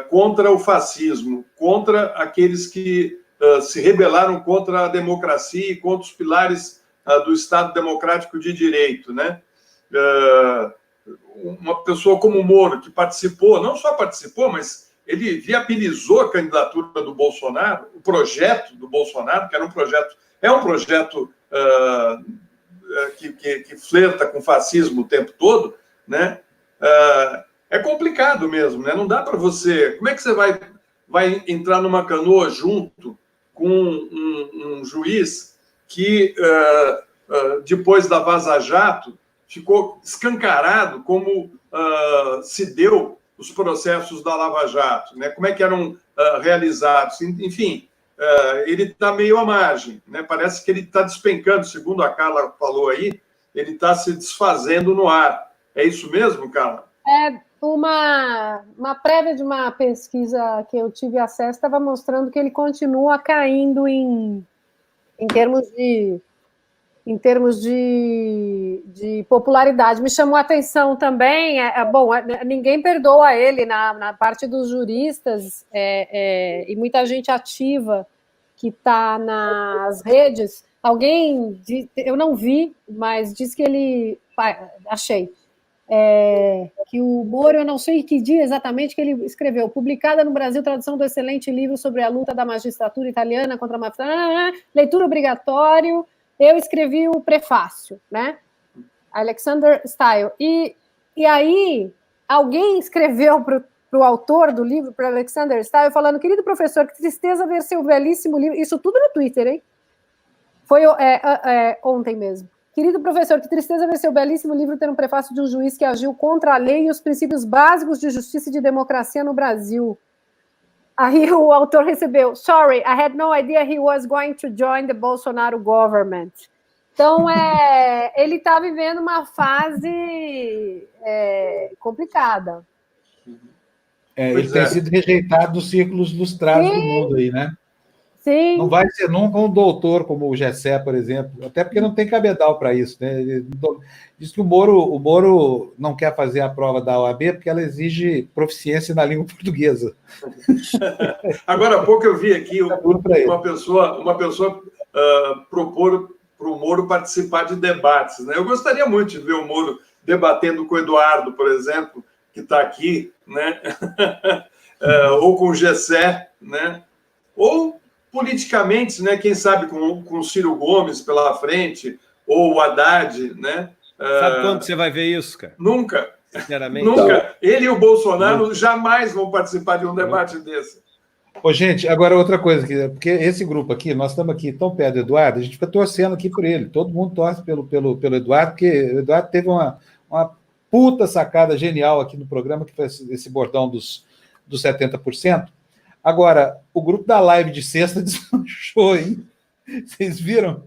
contra o fascismo, contra aqueles que se rebelaram contra a democracia e contra os pilares do Estado Democrático de Direito, né? Uma pessoa como o Moro, que participou, não só participou, mas ele viabilizou a candidatura do Bolsonaro, o projeto do Bolsonaro, que era um projeto que flerta com o fascismo o tempo todo, né? É complicado mesmo, né? Não dá para você... Como é que você vai entrar numa canoa junto com um juiz que, depois da Vaza Jato, ficou escancarado como se deu os processos da Lava Jato, né? Como é que eram realizados? Enfim, ele está meio à margem, né? Parece que ele está despencando, segundo a Carla falou aí, ele está se desfazendo no ar. É isso mesmo, Carla? Uma prévia de uma pesquisa que eu tive acesso estava mostrando que ele continua caindo em termos de popularidade. Me chamou a atenção também, ninguém perdoa ele na parte dos juristas e muita gente ativa que está nas redes. Eu não vi, mas diz que ele... Achei. Que o Moro, eu não sei que dia exatamente que ele escreveu, publicada no Brasil, tradução do excelente livro sobre a luta da magistratura italiana contra a máfia, leitura obrigatório, eu escrevi o prefácio, né? Alexander Style. E aí, alguém escreveu para o autor do livro, para Alexander Style, falando, querido professor, que tristeza ver seu belíssimo livro, isso tudo no Twitter, hein? Foi ontem mesmo. Querido professor, que tristeza ver seu belíssimo livro ter um prefácio de um juiz que agiu contra a lei e os princípios básicos de justiça e de democracia no Brasil. Aí o autor recebeu, sorry, I had no idea he was going to join the Bolsonaro government. Então, ele está vivendo uma fase complicada. Ele tem sido rejeitado dos círculos ilustrados do mundo aí, né? Sim. Não vai ser nunca um doutor como o Gessé, por exemplo, até porque não tem cabedal para isso, né? Ele diz que o Moro não quer fazer a prova da OAB porque ela exige proficiência na língua portuguesa. Agora há pouco eu vi aqui uma pessoa propor para o Moro participar de debates, né? Eu gostaria muito de ver o Moro debatendo com o Eduardo, por exemplo, que está aqui, né? Ou com o Gessé, né? Ou politicamente, né? Quem sabe com o Ciro Gomes pela frente, ou o Haddad, né? Sabe quando você vai ver isso, cara? Nunca. Sinceramente. Nunca. Ele e o Bolsonaro jamais vão participar de um debate desse. Ô, gente, agora outra coisa, porque esse grupo aqui, nós estamos aqui tão perto do Eduardo, a gente fica torcendo aqui por ele. Todo mundo torce pelo Eduardo, porque o Eduardo teve uma puta sacada genial aqui no programa, que foi esse bordão dos 70%. Agora, o grupo da live de sexta desmanchou, hein? Vocês viram?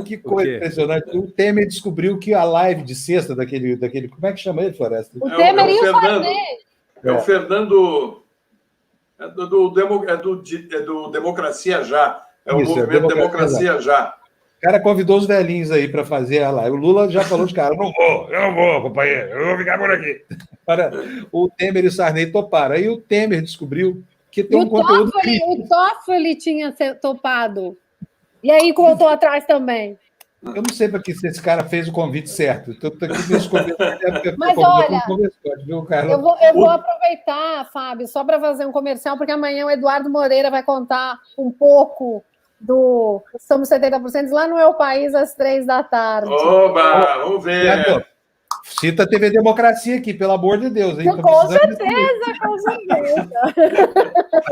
Que coisa impressionante. O Temer descobriu que a live de sexta daquele como é que chama ele, Floresta? O Temer ia fazer. O Fernando... do Democracia Já. É o movimento Democracia Já. cara convidou os velhinhos aí para fazer a live. O Lula já falou de cara, eu não vou, companheiro, eu vou ficar por aqui. O Temer e o Sarney toparam. Aí o Temer descobriu que tem um conteúdo crítico. O Toffoli tinha topado. E aí voltou atrás também. Eu não sei para que esse cara fez o convite certo. Estou aqui nesse convite. Mas olha, eu vou aproveitar, Fábio, só para fazer um comercial, porque amanhã o Eduardo Moreira vai contar um pouco do Somos 70% lá no Meu País às 3h. Oba, vamos ver. Cita a TV Democracia aqui, pelo amor de Deus. Hein? Com certeza.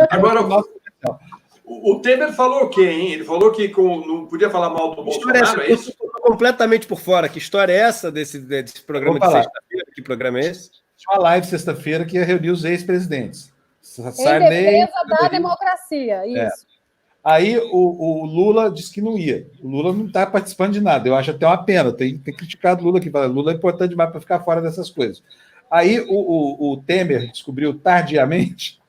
Agora, o Temer falou o quê, hein? Ele falou que não podia falar mal do Bolsonaro, é isso? Eu estou completamente por fora. Que história é essa desse programa de sexta-feira? Que programa é esse? Tinha uma live sexta-feira que ia reunir os ex-presidentes. Em defesa da democracia, isso. Aí o Lula disse que não ia. O Lula não está participando de nada. Eu acho até uma pena. Tem criticado o Lula aqui. O Lula é importante demais para ficar fora dessas coisas. Aí o Temer descobriu tardiamente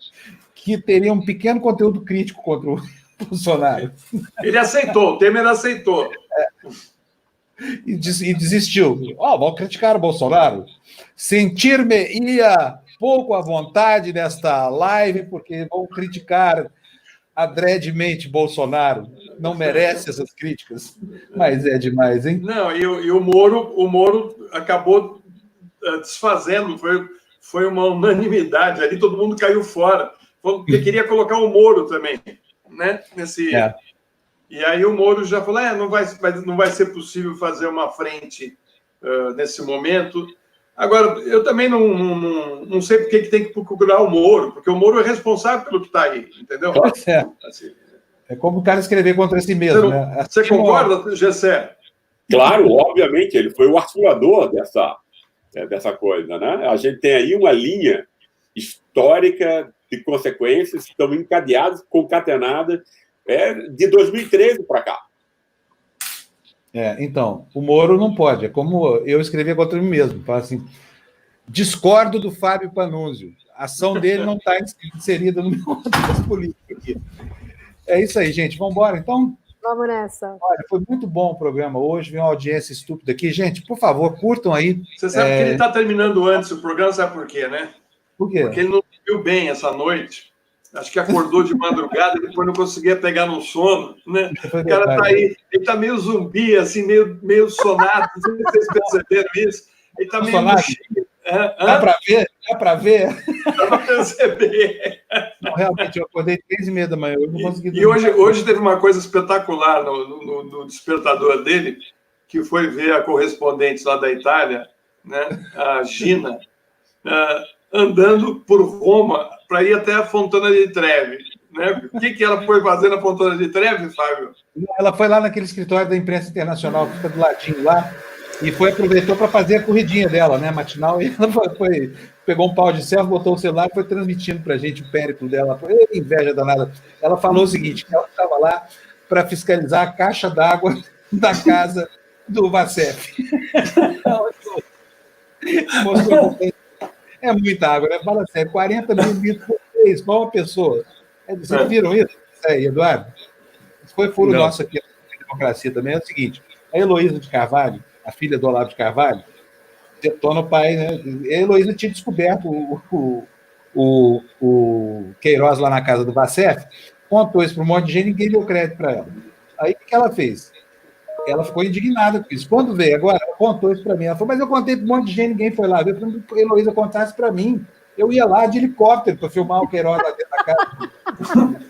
que teria um pequeno conteúdo crítico contra o Bolsonaro. Ele aceitou, o Temer aceitou. E desistiu. Vamos criticar o Bolsonaro. Sentir-me-ia pouco à vontade nesta live, porque vão criticar adredemente Bolsonaro. Não merece essas críticas. Mas é demais, hein? Não, e o Moro acabou desfazendo, foi uma unanimidade ali, todo mundo caiu fora. Porque queria colocar o Moro também, né? E aí o Moro já falou, não vai ser possível fazer uma frente nesse momento. Agora, eu também não sei por que tem que procurar o Moro, porque o Moro é responsável pelo que está aí, entendeu? É como o cara escrever contra si mesmo. Você concorda, Gessé? Claro, obviamente, ele foi o articulador dessa coisa, né? A gente tem aí uma linha histórica de consequências que estão encadeadas, concatenadas, de 2013 para cá. Então, o Moro não pode. É como eu escrevi contra mim mesmo. Fala assim, discordo do Fábio Panunzio. A ação dele não está inserida no meu contexto político aqui. É isso aí, gente. Vamos embora, então? Vamos nessa. Olha, foi muito bom o programa hoje. Vem uma audiência estúpida aqui. Gente, por favor, curtam aí. Você sabe que ele está terminando antes o programa, sabe por quê, né? Por quê? Porque ele não dormiu bem essa noite. Acho que acordou de madrugada e depois não conseguia pegar no sono, né? O cara tá aí, ele tá meio zumbi, assim, meio sonado. Não sei se vocês perceberam isso. Ele tá meio mexendo. Dá para ver? Dá para ver? Dá para perceber. Não, realmente, eu acordei 3h30 da manhã. Eu não consegui dormir. E hoje teve uma coisa espetacular no despertador dele, que foi ver a correspondente lá da Itália, né? A Gina, andando por Roma para ir até a Fontana di Trevi. Né? O que ela foi fazer na Fontana di Trevi, Fábio? Ela foi lá naquele escritório da imprensa internacional que fica do ladinho lá e aproveitou para fazer a corridinha dela, né, matinal, e ela pegou um pau de serra, botou o celular e foi transmitindo para a gente o périplo dela. Foi inveja danada. Ela falou o seguinte, que ela estava lá para fiscalizar a caixa d'água da casa do Vacef. Mostrou é muita água, né? Fala sério, 40 mil litros por mês, para uma pessoa. Vocês viram isso? Isso aí, Eduardo? Isso foi furo nosso aqui na democracia também. É o seguinte, a Heloísa de Carvalho, a filha do Olavo de Carvalho, detona o pai, né? A Heloísa tinha descoberto o Queiroz lá na casa do Vacef, contou isso para um monte de gente e ninguém deu crédito para ela. Aí o que ela fez? Ela ficou indignada com isso. Quando veio agora, ela contou isso para mim. Ela falou, mas eu contei para um monte de gente, ninguém foi lá. Eu falei, se a Heloísa contasse para mim, eu ia lá de helicóptero para filmar o Queiroz lá dentro da casa.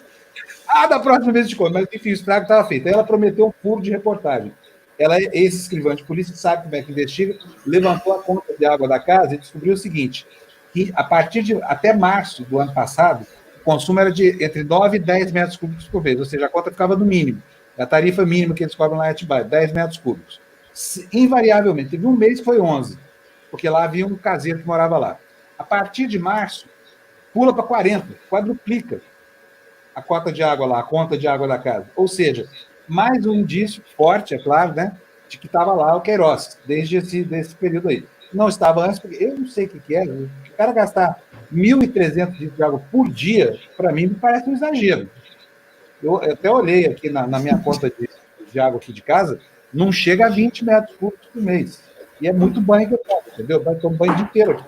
Da próxima vez de conta. Mas, enfim, o estrago estava feito. Aí ela prometeu um furo de reportagem. Ela, esse escrivão de polícia, sabe como é que investiga, levantou a conta de água da casa e descobriu o seguinte, que a partir de até março do ano passado, o consumo era de entre 9 e 10 metros cúbicos por vez, ou seja, a conta ficava no mínimo. A tarifa mínima que eles cobram lá em Atibaia, 10 metros cúbicos. Invariavelmente, teve um mês que foi 11, porque lá havia um caseiro que morava lá. A partir de março, pula para 40, quadruplica a cota de água lá, a conta de água da casa. Ou seja, mais um indício forte, é claro, né, de que estava lá o Queiroz, desde esse período aí. Não estava antes, porque eu não sei o que é. O cara gastar 1.300 litros de água por dia, para mim, me parece um exagero. Eu até olhei aqui na minha conta de água aqui de casa, não chega a 20 metros cúbicos por mês. E é muito banho que eu tomo, entendeu? Eu tomo banho o dia inteiro aqui.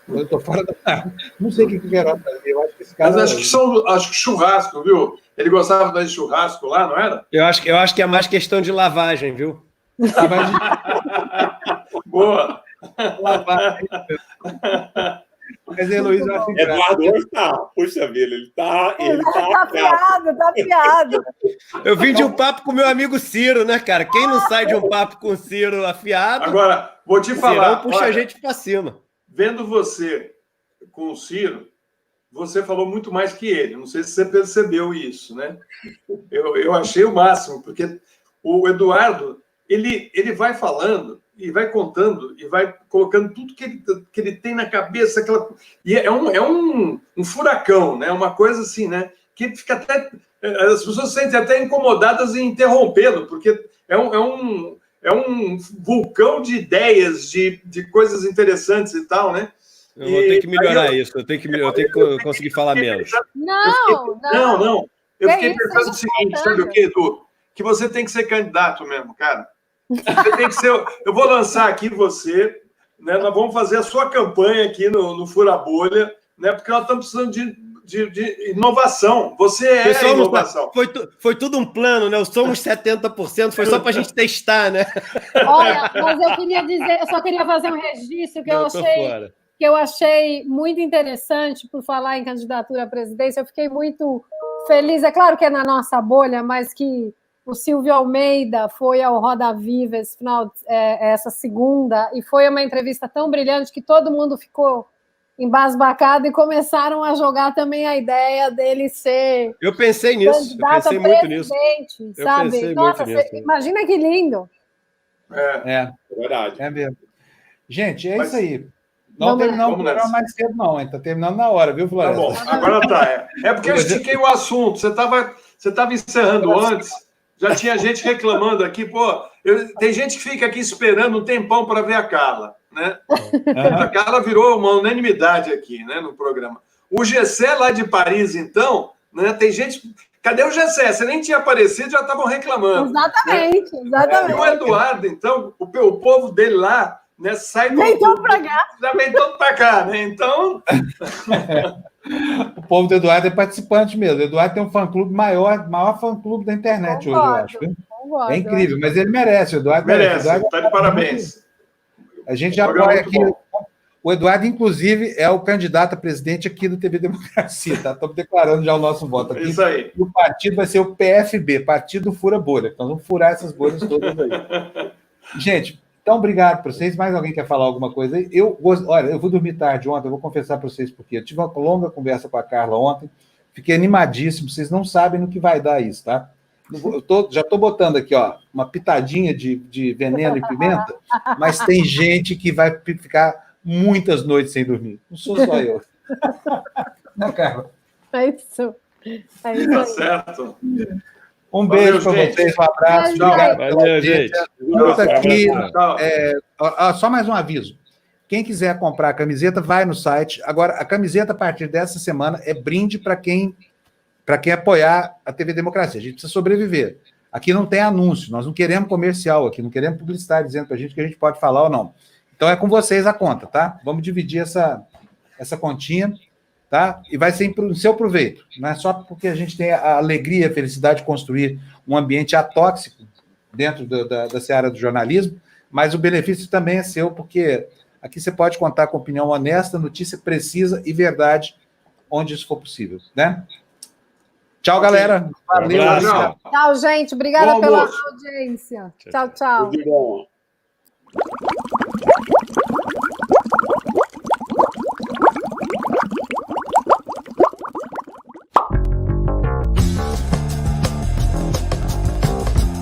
Eu estou fora da água. Não sei o que o Geraldo fazer. Eu acho que esse cara. Mas acho que churrasco, viu? Ele gostava de churrasco lá, não era? Eu acho que é mais questão de lavagem, viu? Boa! Lavagem. Mas Luiz, eu acho Eduardo hoje tá. Puxa vida, ele tá Tá afiado. Eu vim de um papo com meu amigo Ciro, né, cara? Quem não sai de um papo com o Ciro afiado? Agora, vou te falar. Cirão puxa a gente pra cima. Vendo você com o Ciro, você falou muito mais que ele. Não sei se você percebeu isso, né? Eu achei o máximo, porque o Eduardo, ele vai falando e vai contando e vai colocando tudo que ele tem na cabeça. E é um furacão, né? Uma coisa assim, né? Que fica até... As pessoas se sentem até incomodadas em interrompê-lo, porque é um vulcão de ideias, de coisas interessantes e tal, né? Eu vou ter que melhorar isso, eu tenho que conseguir falar menos. Não. Eu fiquei pensando o seguinte, sabe o que, Edu? Que você tem que ser candidato mesmo, cara. Você tem que ser... Eu vou lançar aqui você, né? Nós vamos fazer a sua campanha aqui no Fura Bolha, né? Porque nós estamos precisando de inovação. Você é a inovação. Foi tudo um plano, né? O Somos 70%, foi só para a gente testar, né? Olha, mas eu queria dizer, eu só queria fazer um registro que eu achei muito interessante por falar em candidatura à presidência. Eu fiquei muito feliz. É claro que é na nossa bolha, mas que o Silvio Almeida foi ao Roda Viva essa segunda, e foi uma entrevista tão brilhante que todo mundo ficou embasbacado e começaram a jogar também a ideia dele ser... Eu pensei nisso, eu pensei muito nisso. Sabe? Nossa, imagina que lindo. É verdade. É mesmo. Gente, isso aí. Não terminamos o programa mais cedo, não, hein? Tá terminando na hora, viu, Floresta? Tá bom, agora tá. É porque eu estiquei o assunto. Você tava encerrando antes, já tinha gente reclamando aqui, pô. Tem gente que fica aqui esperando um tempão para ver a Carla, né? A Carla virou uma unanimidade aqui, né, no programa. O Gessé lá de Paris, então, né? Tem gente. Cadê o Gessé? Você nem tinha aparecido, já estavam reclamando. Exatamente, né? exatamente. E o Eduardo, então, o povo dele lá, né, sai vem todo para cá. Já vem todo para cá, né? Então. O povo do Eduardo é participante mesmo. O Eduardo tem um fã-clube maior fã-clube da internet hoje, eu acho. É incrível, mas ele merece. O Eduardo merece. Está de parabéns. A gente já apoia aqui. O Eduardo, inclusive, é o candidato a presidente aqui do TV Democracia, tá? Estamos declarando já o nosso voto aqui. Isso aí. E o partido vai ser o PFB, Partido Fura Bolha. Nós vamos furar essas bolhas todas aí. Gente, então, obrigado para vocês. Mais alguém quer falar alguma coisa aí? Olha, eu vou dormir tarde ontem, eu vou confessar para vocês porque eu tive uma longa conversa com a Carla ontem, fiquei animadíssimo, vocês não sabem no que vai dar isso, tá? Já estou botando aqui, ó, uma pitadinha de veneno e pimenta, mas tem gente que vai ficar muitas noites sem dormir. Não sou só eu. Não, Carla? É isso. Tá certo. Um beijo para vocês, um abraço. Obrigado. Valeu, gente. Aqui, só mais um aviso. Quem quiser comprar a camiseta, vai no site. Agora, a camiseta, a partir dessa semana, é brinde para quem apoiar a TV Democracia. A gente precisa sobreviver. Aqui não tem anúncio, nós não queremos comercial aqui, não queremos publicidade dizendo para a gente que a gente pode falar ou não. Então, é com vocês a conta, tá? Vamos dividir essa continha, tá? E vai ser em seu proveito. Não é só porque a gente tem a alegria, a felicidade de construir um ambiente atóxico dentro da seara do jornalismo, mas o benefício também é seu, porque aqui você pode contar com opinião honesta, notícia precisa e verdade, onde isso for possível, né? Tchau, galera. Valeu. Tchau, gente. Obrigada pela audiência. Tchau, tchau. Tudo bom.